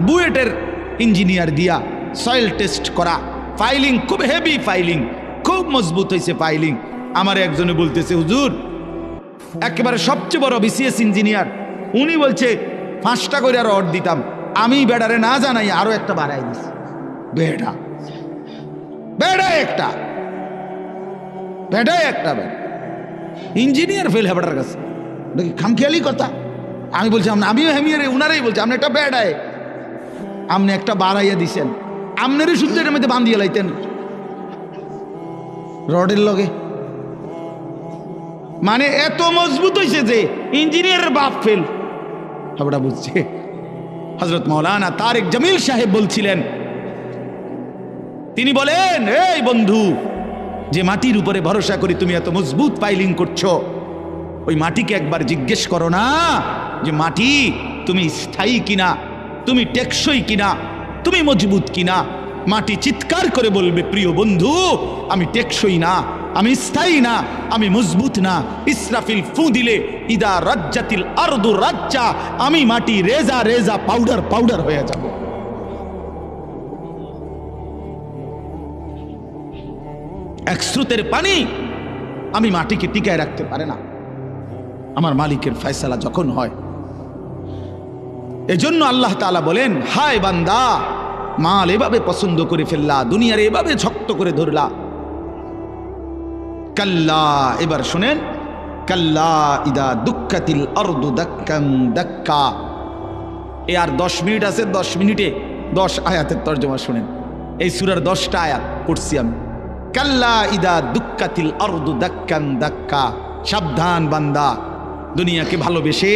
বুয়েটের ইঞ্জিনিয়ার দিয়া সয়েল টেস্ট করা, ফাইলিং খুব হেভি, ফাইলিং খুব মজবুত হয়েছে ফাইলিং। আমার একজনে বলতেছে হুজুর একেবারে সবচেয়ে বড় বিসিএস ইঞ্জিনিয়ার, উনি বলছে 5টা করে রড দিতাম, আমি বেড়ারে না জানাই আরো একটা বাড়াই দিছি। বেড়া বেড়া একটা বেড়ায় একটা বেড়া ইঞ্জিনিয়ার ফেল হেবাটার কাছে নাকি খামখেয়ালি কথা। আমি বলছি আমিও হেমিয়ারে উনারাই বলছি আপনি একটা বেড়ায়, আপনি একটা বাড়াইয়া দিছেন, আপনারই শুদ্ধ এর মধ্যে বান্ধিয়ে লাইতেন রডের লগে। মানে এত মজবুত হয়েছে যে ইঞ্জিনিয়ারের বাপ ফেল হাবড়া বুঝছে। হযরত মাওলানা তারেক জামিল সাহেব বলছিলেন, তিনি বলেন এই বন্ধু, যে মাটির উপরে ভরসা করে তুমি এত মজবুত ফাইলিং করছো, ওই মাটিকে একবার জিজ্ঞেস করো না যে মাটি তুমি স্থায়ী কিনা, তুমি টেকসই কিনা, তুমি মজবুত কিনা। মাটি চিৎকার করে বলবে প্রিয় বন্ধু আমি টেকসই না, আমি স্থায়ী না, আমি মজবুত না। ইসরাফিল ফু দিলে ইদা রাজ্জাতিল আরদু রাজ্জা, আমি মাটি রেজা রেজা পাউডার পাউডার হয়ে যাব। এক স্রোতের পানি আমি মাটিকে টিকায় রাখতে পারে না, আমার মালিকের ফয়সালা যখন হয়। এজন্য আল্লাহ তাআলা বলেন হায় বান্দা, মাল এভাবে পছন্দ করে ফেললা, দুনিয়ার এভাবে শক্ত করে ধরলা। কাল্লা, এবার শুনেন, কাল্লা ইদা দুক্কাতিল আরদু দাক্কান দাক্কা। এ আর 10 মিনিট আছে, 10 মিনিটে 10 আয়াতের তরজমা শুনেন। এই সূরার 10টা আয়াত পড়ছি আমি। কাল্লা ইদা দুক্কাতিল আরদু দাক্কান দাক্কা, সাবধান বান্দা, দুনিয়াকে ভালোবেসে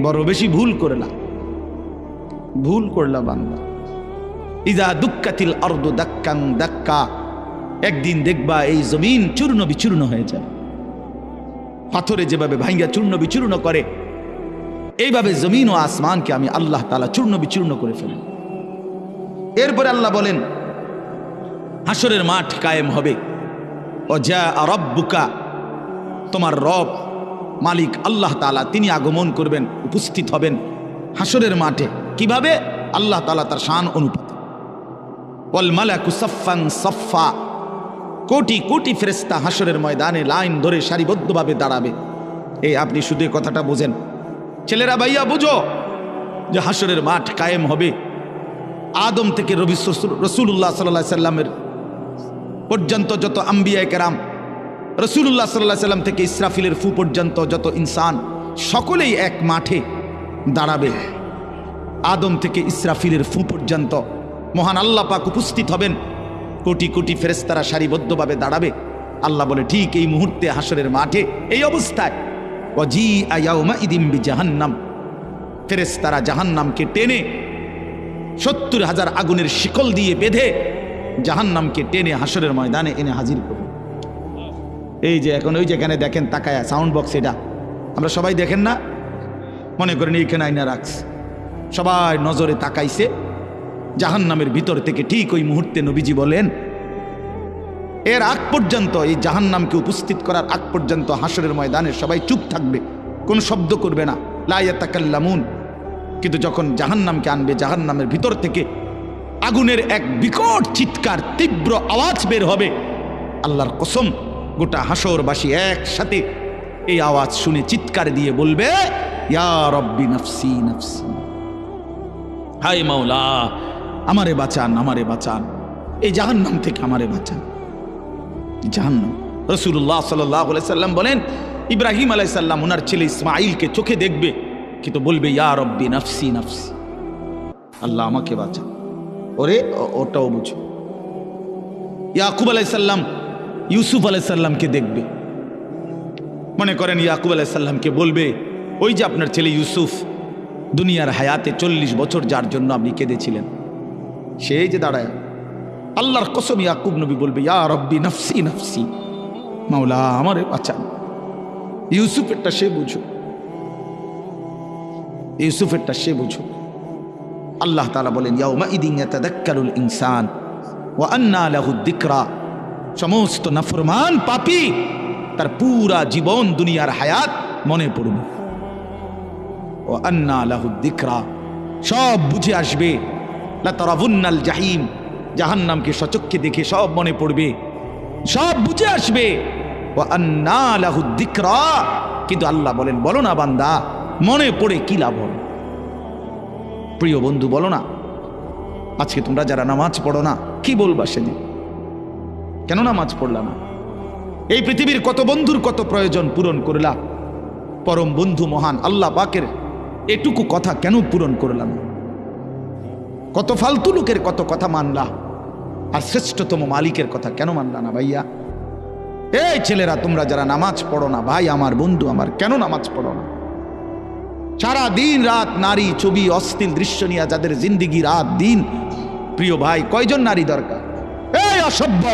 বড় বেশি ভুল করলা, ভুল করলা বান্দা। ইদা দুক্কাতিল আরদু দাক্কান দাক্কা, একদিন দেখবা এই জমিন চূর্ণ বিচূর্ণ হয়ে যাবে। পাথরে যেভাবে ভাঙ্গা চূর্ণ বিচূর্ণ করে, এইভাবে জমিন ও আসমানকে আমি আল্লাহ তাআলা চূর্ণ বিচূর্ণ করে ফেলি। এরপরে আল্লাহ বলেন হাসরের মাঠ কায়েম হবে। ওয়া রাব্বুকা, তোমার রব মালিক আল্লাহ তাআলা তিনি আগমন করবেন, উপস্থিত হবেন হাসরের মাঠে। কিভাবে? আল্লাহ তাআলা তার শান অনুপাতে। ওয়াল মালাকু সাফফান সাফফা, কোটি কোটি ফেরেশতা হাসরের ময়দানে লাইন ধরে সারিবদ্ধভাবে দাঁড়াবে। এই আপনি শুধু এই কথাটা বোঝেন ছেলেরা, ভাইয়া বুঝো যে হাসরের মাঠ কায়েম হবে। আদম থেকে রাসূলুল্লাহ সাল্লাল্লাহু আলাইহি সাল্লামের পর্যন্ত যত আম্বিয়ায়ে কেরাম, রাসূলুল্লাহ সাল্লাল্লাহু আলাইহি সাল্লাম থেকে ইসরাফিলের ফু পর্যন্ত যত ইনসান, সকলেই এক মাঠে দাঁড়াবে। আদম থেকে ইসরাফিলের ফু পর্যন্ত মহান আল্লাহ পাক উপস্থিত হবেন, কোটি কোটি ফেরেশতারা সারিবদ্ধভাবে দাঁড়াবে। আল্লাহ বলে ঠিক এই মুহূর্তে হাসরের মাঠে এই অবস্থায় ওয়াজিআ ইয়াউমাইদিন বিজাহান্নাম, ফেরেশতারা জাহান্নামকে টেনে 70,000 আগুনের শিকল দিয়ে বেঁধে জাহান্নামকে টেনে হাসরের ময়দানে এনে হাজির করবে। এই যে এখন ওই যেখানে দেখেন তাকায়া সাউন্ড বক্স, এটা আমরা সবাই দেখেন না, মনে করেন এইখানে আইনা রাখছে, সবাই নজরে তাকাইছে। জাহান্নামের ভিতর থেকে ঠিক ওই মুহূর্তে নবীজি বলেন এর আগ পর্যন্ত, এই জাহান্নামকে উপস্থিত করার আগ পর্যন্ত হাসরের ময়দানে সবাই চুপ থাকবে, কোনো শব্দ করবে না, লা ইয়াতাকাল্লামুন। কিন্তু যখন জাহান্নামকে আনবে, জাহান্নামের ভিতর থেকে আগুনের এক বিকট চিৎকার, তীব্র আওয়াজ বের হবে। আল্লাহর কসম, গোটা হাসরবাসী একসাথে এই আওয়াজ শুনে চিৎকার দিয়ে বলবে, ইয়া রব্বি নফসি নফসি, হায় মাওলা আমারে বাঁচান, আমারে বাঁচান, এই জাহান্নাম থেকে আমারে বাঁচান। জাহান্নাম, রাসূলুল্লাহ সাল্লাল্লাহু আলাইহি সাল্লাম বলেন, ইব্রাহিম আলাইহিস সালাম ওনার ছেলে ইসমাঈলকে চোখে দেখবে, কিন্তু বলবে ইয়া রব্বি নফসি নফসি, আল্লাহ আমাকে বাঁচান। ওরে ওটাও বুঝো। ইয়াকুব আলাইহিস সালাম ইউসুফ আলাইহিস সালামকে দেখবে, মনে করেন ইয়াকুব আলাইহিস সালামকে বলবে, ওই যে আপনার ছেলে ইউসুফ দুনিয়ার হায়াতে 40 বছর যার জন্য আপনি কেঁদেছিলেন, সেই যে দাঁড়ায়। আল্লাহর কসম, ইয়াকুব নবী বলবে ইয়া রব্বি নফসি নফসি, মাওলা আমারে বাঁচান। ইউসুফেরটা সে বুঝো, ইউসুফেরটা সে বুঝো। আল্লাহ তাআলা বলেন, ইয়াউমা ইদিন ইয়াতাযাক্কারুল ইনসান ওয়া আন্না লাহুদ যিকরা, সমস্ত নাফরমান পাপী তার পুরা জীবন দুনিয়ার হায়াত মনে পড়বে। ওয়া আন্না লাহুদ যিকরা, সব বুঝে আসবে। লা তারাবুন্নাল জাহিম, জাহান্নামকে সচক্ষে দেখে সব মনে পড়বে, সব বুঝে আসবে। ওয়া আন্না লাহুদ যিকরা, কিন্তু আল্লাহ বলেন, বলো না বান্দা, মনে পড়ে কি লাভ হবে? প্রিয় বন্ধু, বলো না, আজকে তোমরা যারা নামাজ পড়ো না, কি বলবা সেদিন? কেন নামাজ পড়লা না? এই পৃথিবীর কত বন্ধুর কত প্রয়োজন পূরণ করলা, পরম বন্ধু মহান আল্লাহ পাকের এটুকু কথা কেন পূরণ করলাম? কত ফালতু লোকের কত কথা মানলা, আর শ্রেষ্ঠতম মালিকের কথা কেন মানলা না? ভাইয়া, এই ছেলেরা, তোমরা যারা নামাজ পড়ো না, ভাই আমার, বন্ধু আমার, কেন নামাজ পড়ো না? সারা দিন রাত নারী ছবি, অশ্লীল দৃশ্য নিয়ে যাদের জিন্দিগি রাত দিন, প্রিয় ভাই, কয়জন নারী দরকার? এই অসভ্য,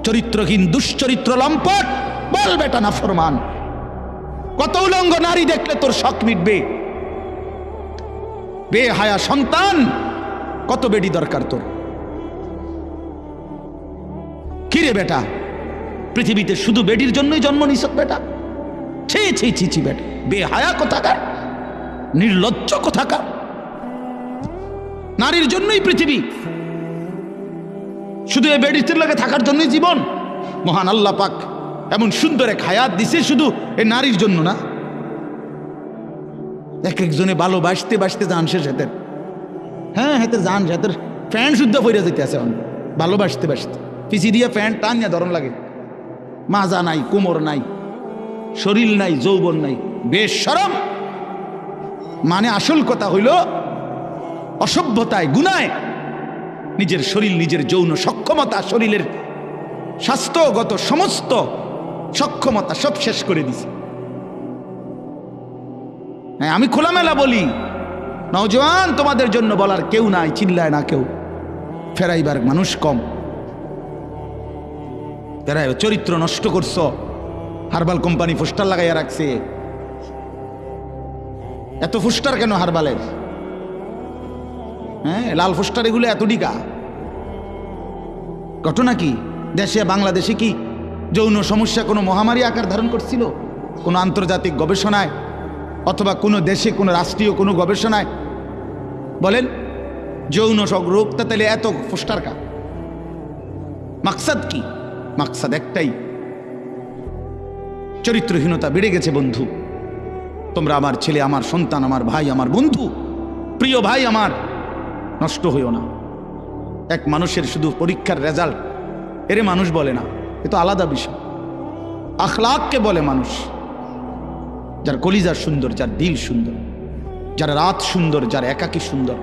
চরিত্রহীন, দুশ্চরিত্র, লম্পট, বল বেটা নাফরমান, কত উলঙ্গ নারী দেখলে তোর শখ মিটবে? বেহায়া সন্তান, কত বেডি দরকার তোর? কিরে বেটা, পৃথিবীতে শুধু বেডির জন্যই জন্ম নিছ বেটা? ছি ছি ছি ছি বেটা, বেহায়া কোথাকার, নির্লজ্জ কোথাকার। নারীর জন্যই পৃথিবী, শুধু এই বেডির লাগে থাকার জন্যই জীবন। মহান আল্লাহ পাক এমন সুন্দর এক হায়াত দিছে শুধু এই নারীর জন্য না। এক একজনে ভালোবাসতে বাসতে জান শেষ হেতের, হ্যাঁ হেতের জান হেতের ফ্যান শুদ্ধ ফইরা যেতে আছে ভালোবাসতে বাসতে, পিছি দিয়ে ফ্যান টান নিয়ে ধরন লাগে। মাজা নাই, কোমর নাই, শরীর নাই, যৌবন নাই, বেশরম। মানে আসল কথা হইল, অসভ্যতায়, গুনায় নিজের শরীর, নিজের যৌন সক্ষমতা, শরীরের স্বাস্থ্যগত সমস্ত সক্ষমতা সব শেষ করে দিছে। হ্যাঁ, আমি খোলামেলা বলি, নওজোয়ান, তোমাদের জন্য বলার কেউ নাই, চিল্লায় না কেউ, ফেরাইবার মানুষ কম। ফেরাই চরিত্র নষ্ট করছ, হারবাল কোম্পানি পোস্টার লাগাইয়া রাখছে। এত পোস্টার কেন হারবালের? হ্যাঁ, লাল পোস্টার এগুলো এত ডিকা। ঘটনা কি? দেশে বাংলাদেশে কি যৌন সমস্যা কোনো মহামারী আকার ধারণ করছিল? কোনো আন্তর্জাতিক গবেষণায় অথবা কোনো দেশে কোনো রাষ্ট্রীয় কোনো গবেষণায় বলেন যৌন রোগটা, তাহলে এত পোস্টার কা? মাকসাদ কি? মাকসাদ একটাই, চরিত্রহীনতা বেড়ে গেছে বন্ধু। তোমরা আমার ছেলে, আমার সন্তান, আমার ভাই, আমার বন্ধু, প্রিয় ভাই আমার, নষ্ট হইও না। এক মানুষের শুধু পরীক্ষার রেজাল্ট এরে মানুষ বলে না, এ তো আলাদা বিষয়। আখলাককে বলে মানুষ। যার কলিজা সুন্দর, যার দিল সুন্দর, যার রাত সুন্দর, যার একাকী সুন্দর,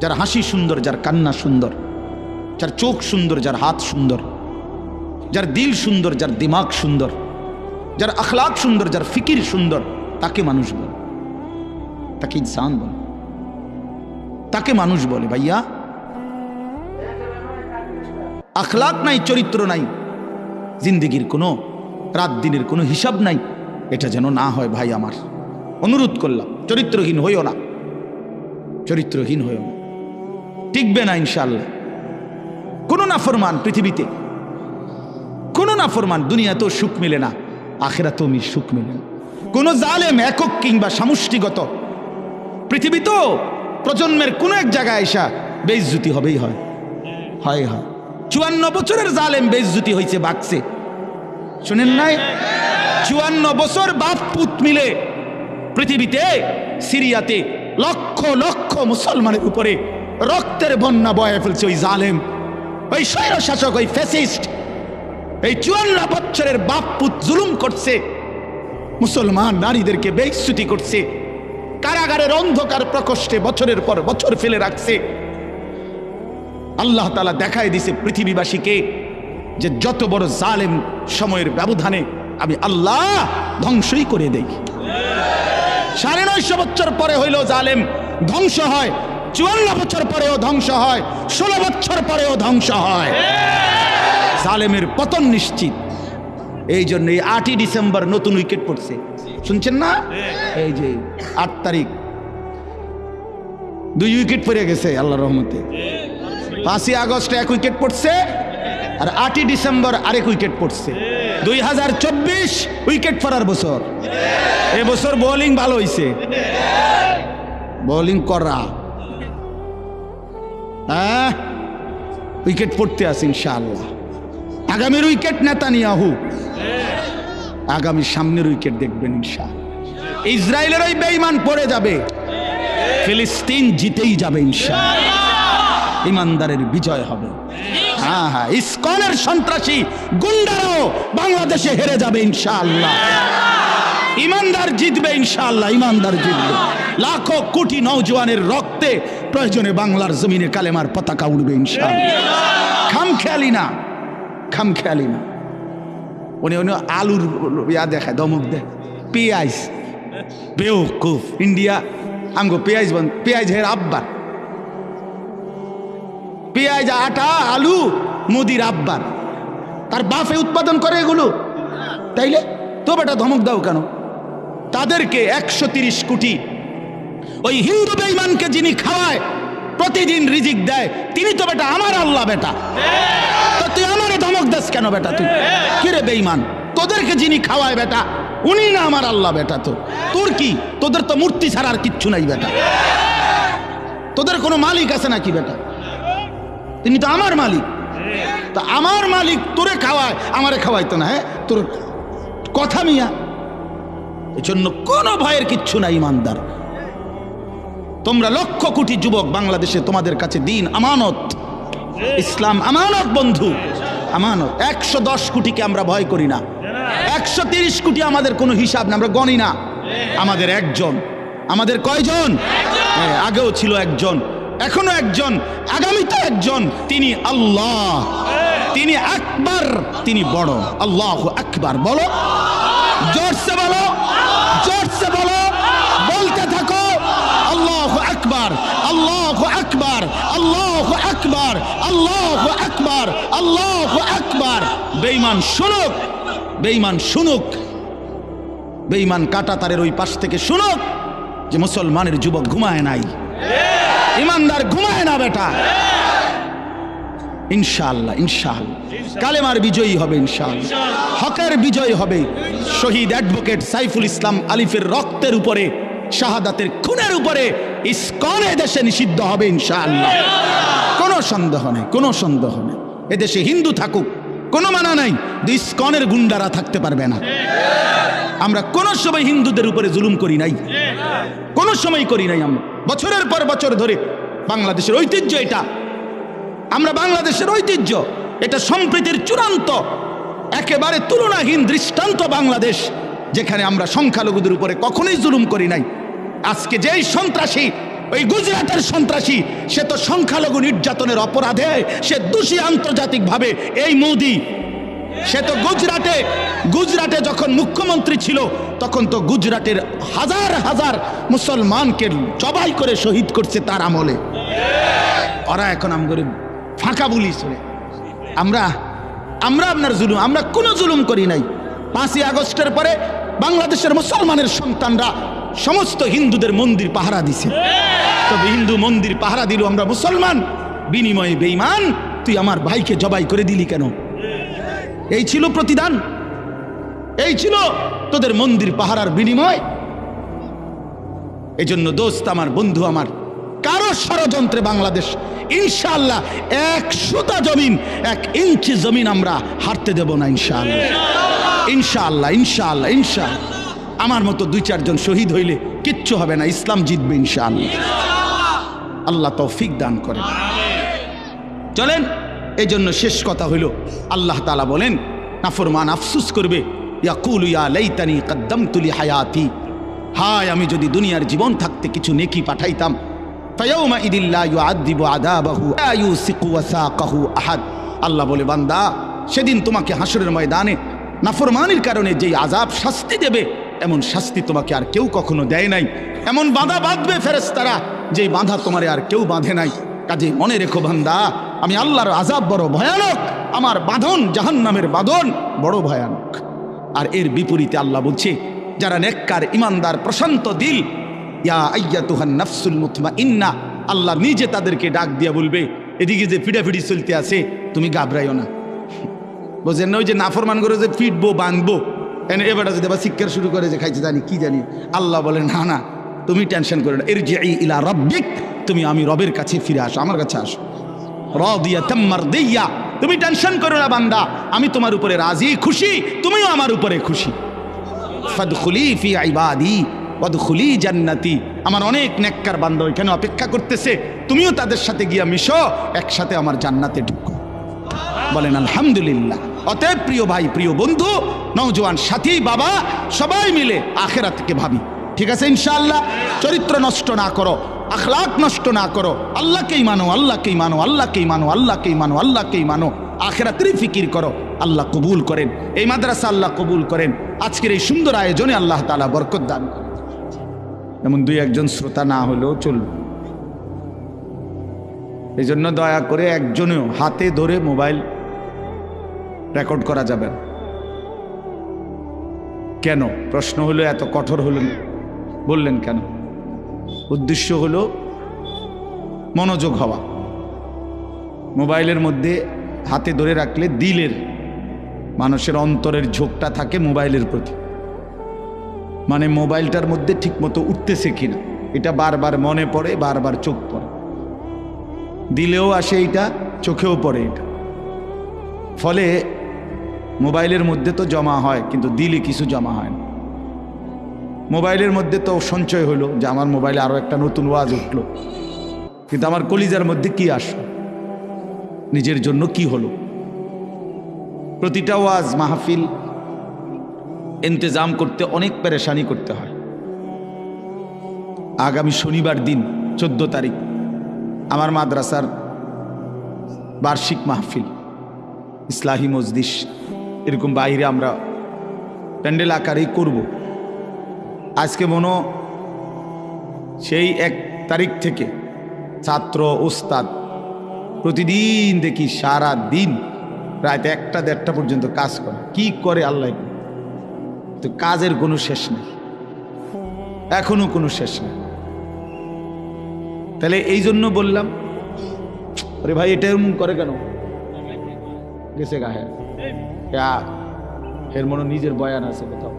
যার হাসি সুন্দর, যার কান্না সুন্দর, যার চোখ সুন্দর, যার হাত সুন্দর, যার দিল সুন্দর, যার দিমাগ সুন্দর, যার আখলাক সুন্দর, যার ফিকির সুন্দর, তাকে মানুষ বলে, তাকে ইনসান বলে, তাকে মানুষ বলে। ভাইয়া, আখলাক নাই, চরিত্র নাই, জিন্দিগির কোনো রাত দিনের কোনো হিসাব নাই, এটা যেন না হয় ভাই আমার। অনুরোধ করলাম, চরিত্রহীন হইও না, চরিত্রহীন হইও না, টিকবে না ইনশাআল্লাহ। কোনো নাফরমান পৃথিবীতে, কোনো নাফরমান দুনিয়াতেও সুখ মিলে না, আখিরাতেও সুখ মিলে না। কোনো জালেম একক কিংবা সামষ্টিগত পৃথিবীতেও প্রজন্মের কোনো এক জায়গায় এসা বেইজ্জতি হবেই হয়। 54 বছরের জালেম বেইজ্জতি হয়েছে বাকসে, শুনেন নাই? 54 বছর বাপ পুত মিলে পৃথিবীতে সিরিয়াতে লক্ষ লক্ষ মুসলমানের উপরে রক্তের বন্যা বয়ে ফেলছে ওই জালেম, ওই স্বৈর শাসক, ওই ফ্যাসিস্ট। এই 54 বছরের বাপ পুত জুলুম করছে, মুসলমান নারীদেরকে বেইজ্জতি করছে, কারাগারের অন্ধকার প্রকোষ্ঠে বছরের পর বছর ফেলে রাখছে। আল্লাহ তাআলা দেখায় দিছে পৃথিবীবাসীকে যে যত বড় জালেম সময়ের ব্যবধানে আমি আল্লাহ ধ্বংসই করে দেই। 950 বছর পরে হইল জালেম ধ্বংস হয়, 54 বছর পরেও ধ্বংস হয়, 16 বছর পরেও ধ্বংস হয়। জালেমের পতন নিশ্চিত। এই জন্য 8ই ডিসেম্বর নতুন উইকেট পড়ছে, শুনছেন না? এই যে 8 তারিখ 2 উইকেট পড়ে গেছে আল্লাহর রহমতে। 5ই আগস্ট 1 উইকেট পড়ছে, আর 8ই ডিসেম্বর আরেক উইকেট পড়ছে। 2024 উইকেট পড়ার বছর। এবছর বোলিং ভালো হয়েছে, বোলিং করা, উইকেট পড়তে আছে ইনশাআল্লাহ। আগামীর উইকেট নেতানিয়াহু, আগামী সামনের উইকেট দেখবেন ইনশাআল্লাহ। ইসরায়েলের ওই বেঈমান পড়ে যাবে, ফিলিস্তিন জিতেই যাবে ইনশাআল্লাহ। ইমানদারের বিজয় হবে। হ্যাঁ, ইসকনের সন্ত্রাসী গুন্ডারাও বাংলাদেশে হেরে যাবে ইনশাআল্লাহ। ইমানদার জিতবে ইনশাআল্লাহ, ইমানদার জিতবে। লাখো কোটি নওজোয়ানের রক্তে প্রয়োজনে বাংলার জমিনে কালেমার পতাকা উড়বে ইনশাআল্লাহ। খামখেয়ালি না, খামখেয়ালি না। উনি আলুর ইয়া দেখায়, দমক দেয়, পেঁয়াজ বেওকুফ। ইন্ডিয়া আমগো পেঁয়াজ বন্ধ, পেঁয়াজ হের আব্বার, পেঁয়াজ আটা আলু মোদির আব্বার, তার বাপে উৎপাদন করে এগুলো। তাইলে তো বেটা ধমক দাও কেন? তাদেরকে 130 কোটি ওই হিন্দু বেঈমানকে যিনি খাওয়ায়, প্রতিদিন রিজিক দেয়, তিনি তো বেটা আমার আল্লাহ বেটা। তো তুই আমারে ধমক দাস কেন বেটা? তুই কিরে বেঈমান? তোদেরকে যিনি খাওয়ায় বেটা উনি না আমার আল্লাহ বেটা। তো তোর কি? তোদের তো মূর্তি ছাড়া আর কিচ্ছু নাই বেটা। তোদের কোনো মালিক আছে নাকি বেটা? তিনি তো আমার মালিক। তা আমার মালিক তোরে খাওয়ায়, আমারে খাওয়াইতো না। হ্যাঁ, তোর কথা মিয়া। এজন্য কোনো ভয়ের কিচ্ছু নাই ইমানদার। তোমরা লক্ষ কোটি যুবক বাংলাদেশে, তোমাদের কাছে দিন আমানত, ইসলাম আমানত বন্ধু, আমানত। 110 কোটিকে আমরা ভয় করি না, 130 কোটি আমাদের কোনো হিসাব না, আমরা গণি না। আমাদের একজন, আমাদের কয়জন? আগেও ছিল একজন, এখনো একজন, আগামীতে একজন। তিনি আল্লাহ, তিনি আকবার, তিনি বড়। আল্লাহু আকবার বলো, জোরসে বলো, জোরসে বলো, বলতে থাকো আল্লাহু আকবার, আল্লাহু আকবার, আল্লাহু আকবার, আল্লাহু আকবার, আল্লাহু আকবার। বেঈমান শুনুক, বেঈমান শুনুক, বেঈমান কাঁটাতারের ওই পাশ থেকে শুনুক যে মুসলমানের যুবক ঘুমায় নাই, ইমানদার ঘুমায় না বেটা। ইনশাআল্লাহ, ইনশাআল্লাহ কালেমার বিজয়ী হবে, ইনশাআল্লাহ হকের বিজয় হবে। শহীদ অ্যাডভোকেট সাইফুল ইসলাম আলিফের রক্তের উপরে, শাহাদাতের খুনের উপরে ইসকন এদেশে নিষিদ্ধ হবে ইনশাআল্লাহ। কোনো সন্দেহ নেই, কোনো সন্দেহ নেই। এদেশে হিন্দু থাকুক, কোনো মানা নাই, ইসকনের গুন্ডারা থাকতে পারবে না। আমরা কোনো সময় হিন্দুদের উপরে জুলুম করি নাই, কোনো সময় করি নাই। আমরা বছরের পর বছর ধরে বাংলাদেশের ঐতিহ্য এটা, আমরা বাংলাদেশের ঐতিহ্য, এটা সম্প্রীতির চূড়ান্ত একেবারে তুলনাহীন দৃষ্টান্ত বাংলাদেশ, যেখানে আমরা সংখ্যালঘুদের উপরে কখনোই জুলুম করি নাই। আজকে যেই সন্ত্রাসী, ওই গুজরাটের সন্ত্রাসী, সে তো সংখ্যালঘু নির্যাতনের অপরাধে সে দোষী আন্তর্জাতিকভাবে। এই মোদি, সে তো গুজরাটে যখন মুখ্যমন্ত্রী ছিল তখন তো গুজরাটের হাজার হাজার মুসলমানকে জবাই করে শহীদ করছে তার আমলে। ওরা এখন আমগরে ফাঁকা বলি শুনে। আমরা আপনার জুলুম, আমরা কোনো জুলুম করি নাই। 5ই আগস্টের পরে বাংলাদেশের মুসলমানের সন্তানরা সমস্ত হিন্দুদের মন্দির পাহারা দিছে। তবে হিন্দু মন্দির পাহারা দিল আমরা মুসলমান, বিনিময়ে বেঈমান তুই আমার ভাইকে জবাই করে দিলি কেন? এই ছিল প্রতিদান, এই ছিল তোদের মন্দির পাহারার বিনিময়। এই জন্য দোস্ত আমার, বন্ধু আমার, কারো ষড়যন্ত্রে বাংলাদেশ ইনশাআল্লাহ 1 সুতা জমিন, 1 ইঞ্চি জমিন আমরা হারতে দেব না ইনশাআল্লাহ, ইনশাআল্লাহ, ইনশাআল্লাহ, ইনশাআল্লাহ। আমার মতো 2-4 জন শহীদ হইলে কিচ্ছু হবে না, ইসলাম জিতবে ইনশাআল্লাহ। আল্লাহ তৌফিক দান করেন। চলেন, এই জন্য শেষ কথা হইল, আল্লাহ তাআলা বলেন নাফরমান আফসোস করবে, ইয়াকুলু ইয়া লাইতানি কদ্দামতু লি হায়াতি, হায় আমি যদি দুনিয়ার জীবন থাকতে কিছু নেকি পাঠাইতাম। ফায়াউমা ইদিল লা ইউআযিবু আযাবাহু লা ইউসিকু ওয়াসাকাহু আহাদ। আল্লাহ বলে, বান্দা সেদিন তোমাকে হাসরের ময়দানে নাফরমানির কারণে যেই আযাব শাস্তি দেবে, এমন শাস্তি তোমাকে আর কেউ কখনো দেয় নাই। এমন বাঁধা বাঁধবে ফেরেশতারা যেই বাঁধা তোমারে আর কেউ বাঁধে নাই। কাজে মনে রেখো বান্দা, আমি আল্লাহর আযাব বড় ভয়ানক, আমার বাঁধন জাহান্নামের বাঁধন বড় ভয়ানক। আর এর বিপরীতে আল্লাহ বলছে, যারা নেককার ইমানদার প্রশান্ত দিল, ইয়া আইয়াতুহান নাফসুল মুতমাইন্না, আল্লাহ নিজে তাদেরকে ডাক দিয়া বলবে, এদিকে যে ফিডাফিডি চলতে আছে তুমি ঘাবড়াইও না। বুঝেন না, ওই যে নাফরমান করে যে ফিটবো বাঁধবো, এবারটা যদি আবার শিক্ষার শুরু করে যে খাইছে জানি কি জানি, আল্লাহ বলে না না, তুমি টেনশন করো না, ইরজিই ইলা রাব্বিক, তুমি আমি রবের কাছে ফিরে আসো, আমার কাছে আসো। রাদিয়াতাম মারদিয়া, তুমি টেনশন করো না বান্দা, আমি তোমার উপরে রাজি খুশি, তুমিও আমার উপরে খুশি। ফাদখুলি ফি ইবাদি ওয়াদখুলি জান্নাতি, আমার অনেক নেককার বান্দা ওইখানে অপেক্ষা করতেছে, তুমিও তাদের সাথে গিয়া মিশো, একসাথে আমার জান্নাতে ঢুকো। বলেন আলহামদুলিল্লাহ। অতএব প্রিয় ভাই, প্রিয় বন্ধু, নওজোয়ান সাথী, বাবা, সবাই মিলে আখিরাতকে ভাবি, ঠিক আছে ইনশাআল্লাহ। চরিত্র নষ্ট না করো, আখলাক নষ্ট না করো, আল্লাহকেই মানো, আল্লাহকেই মানো, আল্লাহকেই মানো, আল্লাহকেই মানো, আল্লাহকেই মানো, আখিরাতের ফিকির করো। আল্লাহ কবুল করেন এই মাদ্রাসা, আল্লাহ কবুল করেন আজকের এই সুন্দর আয়োজনে, আল্লাহ তাআলা বরকত দান করেন। এমন 2-1 শ্রোতা না হলেও চলবে, এই জন্য দয়া করে একজনেও হাতে ধরে মোবাইল রেকর্ড করা যাবে না। কেন? প্রশ্ন হলো এত কঠোর হলেন, বললেন কেন? উদ্দেশ্য হলো মনোযোগ হওয়া। মোবাইলের মধ্যে হাতে ধরে রাখলে দিলের, মানুষের অন্তরের ঝোঁকটা থাকে মোবাইলের প্রতি, মানে মোবাইলটার মধ্যে ঠিক মতো উঠতেছে কিনা এটা বারবার মনে পড়ে, বারবার চোখ পড়ে, দিলেও আসে এটা, চোখেও পড়ে এটা। ফলে মোবাইলের মধ্যে তো জমা হয়, কিন্তু দিলে কিছু জমা হয় না। মোবাইলের মধ্যে তো সঞ্চয় হলো যে আমার মোবাইলে আরো একটা নতুন ওয়াজ উঠলো, কিন্তু আমার কলিজার মধ্যে কি আসলো, নিজের জন্য কি হলো। প্রতিটা ওয়াজ মাহফিল ইন্তজাম করতে অনেক পেরেশানি করতে হয়। আগামী শনিবার দিন 14 তারিখ আমার মাদ্রাসার বার্ষিক মাহফিল, ইসলাহি মজলিস, এরকম বাইরে আমরা প্যান্ডেল আকারেই করব। আজকে মনো সেই 1 তারিখ থেকে ছাত্র ওস্তাদ প্রতিদিন দেখি সারা দিন রাত 1টা-1:30 পর্যন্ত কাজ করে। কি করে আল্লাহ, তো কাজের কোনো শেষ নেই, এখনো কোনো শেষ নেই। তাহলে এই জন্য বললাম, আরে ভাই এটা এমন করে কেন, গেছে গায়ে এর মনে নিজের বয়ান আছে কোথাও।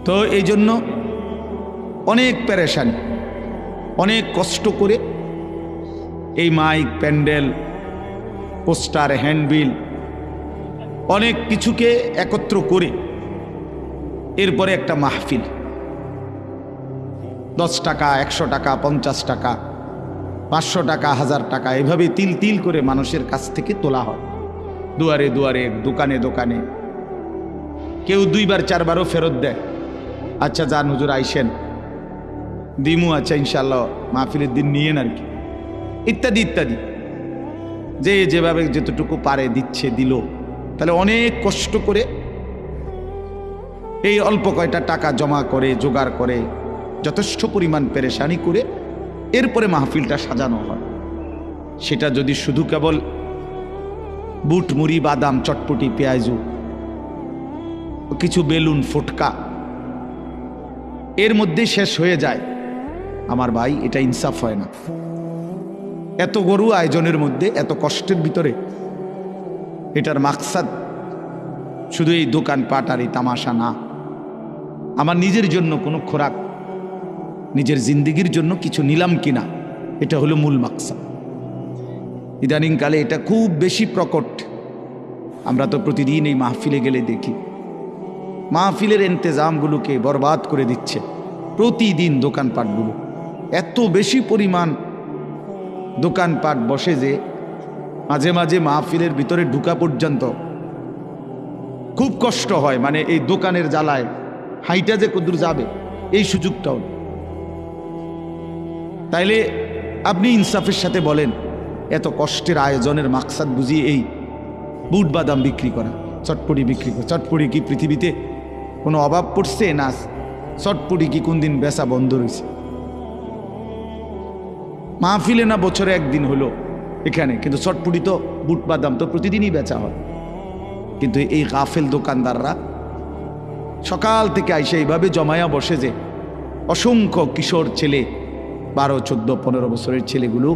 তো এই জন্য অনেক পেরেশানি, অনেক কষ্ট করে এই মাইক, প্যান্ডেল, পোস্টার, হ্যান্ডবিল অনেক কিছুকে একত্র করে এরপরে একটা মাহফিল 10 টাকা, 100 টাকা, 50 টাকা, 500 টাকা, 1000 টাকা, এভাবে তিল তিল করে মানুষের কাছ থেকে তোলা হয়। দুয়ারে দুয়ারে, দোকানে দোকানে, কেউ 2বার 4বারও ফেরত দেয়। আচ্ছা যান হুজুর আইসেন, দিমু, আচ্ছা ইনশাল্লাহ মাহফিলের দিন নিয়েন আর কি, ইত্যাদি ইত্যাদি, যে যেভাবে যতটুকু পারে দিচ্ছে, দিল। তাহলে অনেক কষ্ট করে এই অল্প কয়টা টাকা জমা করে, জোগাড় করে, যথেষ্ট পরিমাণ পেরেশানি করে এরপরে মাহফিলটা সাজানো হয়। সেটা যদি শুধু কেবল বুট, মুড়ি, বাদাম, চটপটি, পেঁয়াজু, কিছু বেলুন, ফুটকা এর মধ্যে শেষ হয়ে যায়, আমার ভাই এটা ইনসাফ হয় না। এত গরু আয়োজনের মধ্যে, এত কষ্টের ভিতরে, এটার মাকসাদ শুধু এই দোকানপাট আর এই তামাশা না। আমার নিজের জন্য কোনো খোরাক, নিজের জিন্দিগির জন্য কিছু নিলাম কিনা, এটা হলো মূল মাকসাদ। ইদানিংকালে এটা খুব বেশি প্রকট। আমরা তো প্রতিদিন এই মাহফিলে গেলে দেখি, মাহফিলের ইন্তেজামগুলোকে বরবাদ করে দিচ্ছে প্রতিদিন দোকানপাটগুলো। এত বেশি পরিমাণ দোকানপাট বসে যে মাঝে মাঝে মাহফিলের ভিতরে ঢুকা পর্যন্ত খুব কষ্ট হয়। মানে এই দোকানের জ্বালায় হাইটা যে কদ্দূর যাবে এই সুযোগটাও। তাইলে আপনি ইনসাফের সাথে বলেন, এত কষ্টের আয়োজনের মাকসাদ বুঝি এই বুট বাদাম বিক্রি করা, চটপটি বিক্রি করা? চটপটি কি পৃথিবীতে কোনো অভাব পড়ছে? না, চটপটি কি কোন দিন বেচা বন্ধ রয়েছে? মাহফিলে না বছরে একদিন হলো এখানে, কিন্তু চটপটি তো, বুট বাদাম তো প্রতিদিনই বেচা হয়। কিন্তু এই গাফেল দোকানদাররা সকাল থেকে আইসা এইভাবে জমায়া বসে যে অসংখ্য কিশোর ছেলে, 12, 14, 15 বছরের ছেলেগুলো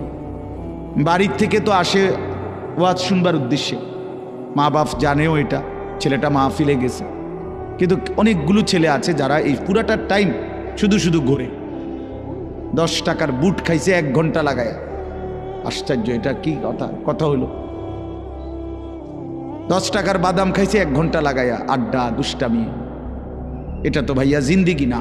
বাড়ির থেকে তো আসে ওয়াজ শুনবার উদ্দেশ্যে। মা বাপ জানেও এটা, ছেলেটা মাহফিলে গেছে, কিন্তু অনেকগুলো ছেলে আছে যারা এই পুরাটা টাইম শুধু শুধু ঘোরে। 10 টাকার বুট খাইছে 1 ঘন্টা লাগায়। আশ্চর্য, এটা কি কথা হলো? 10 টাকার বাদাম খাইছে 1 ঘন্টা লাগাইয়া, আড্ডা দুষ্টামি। এটা তো ভাইয়া জিন্দিগি না।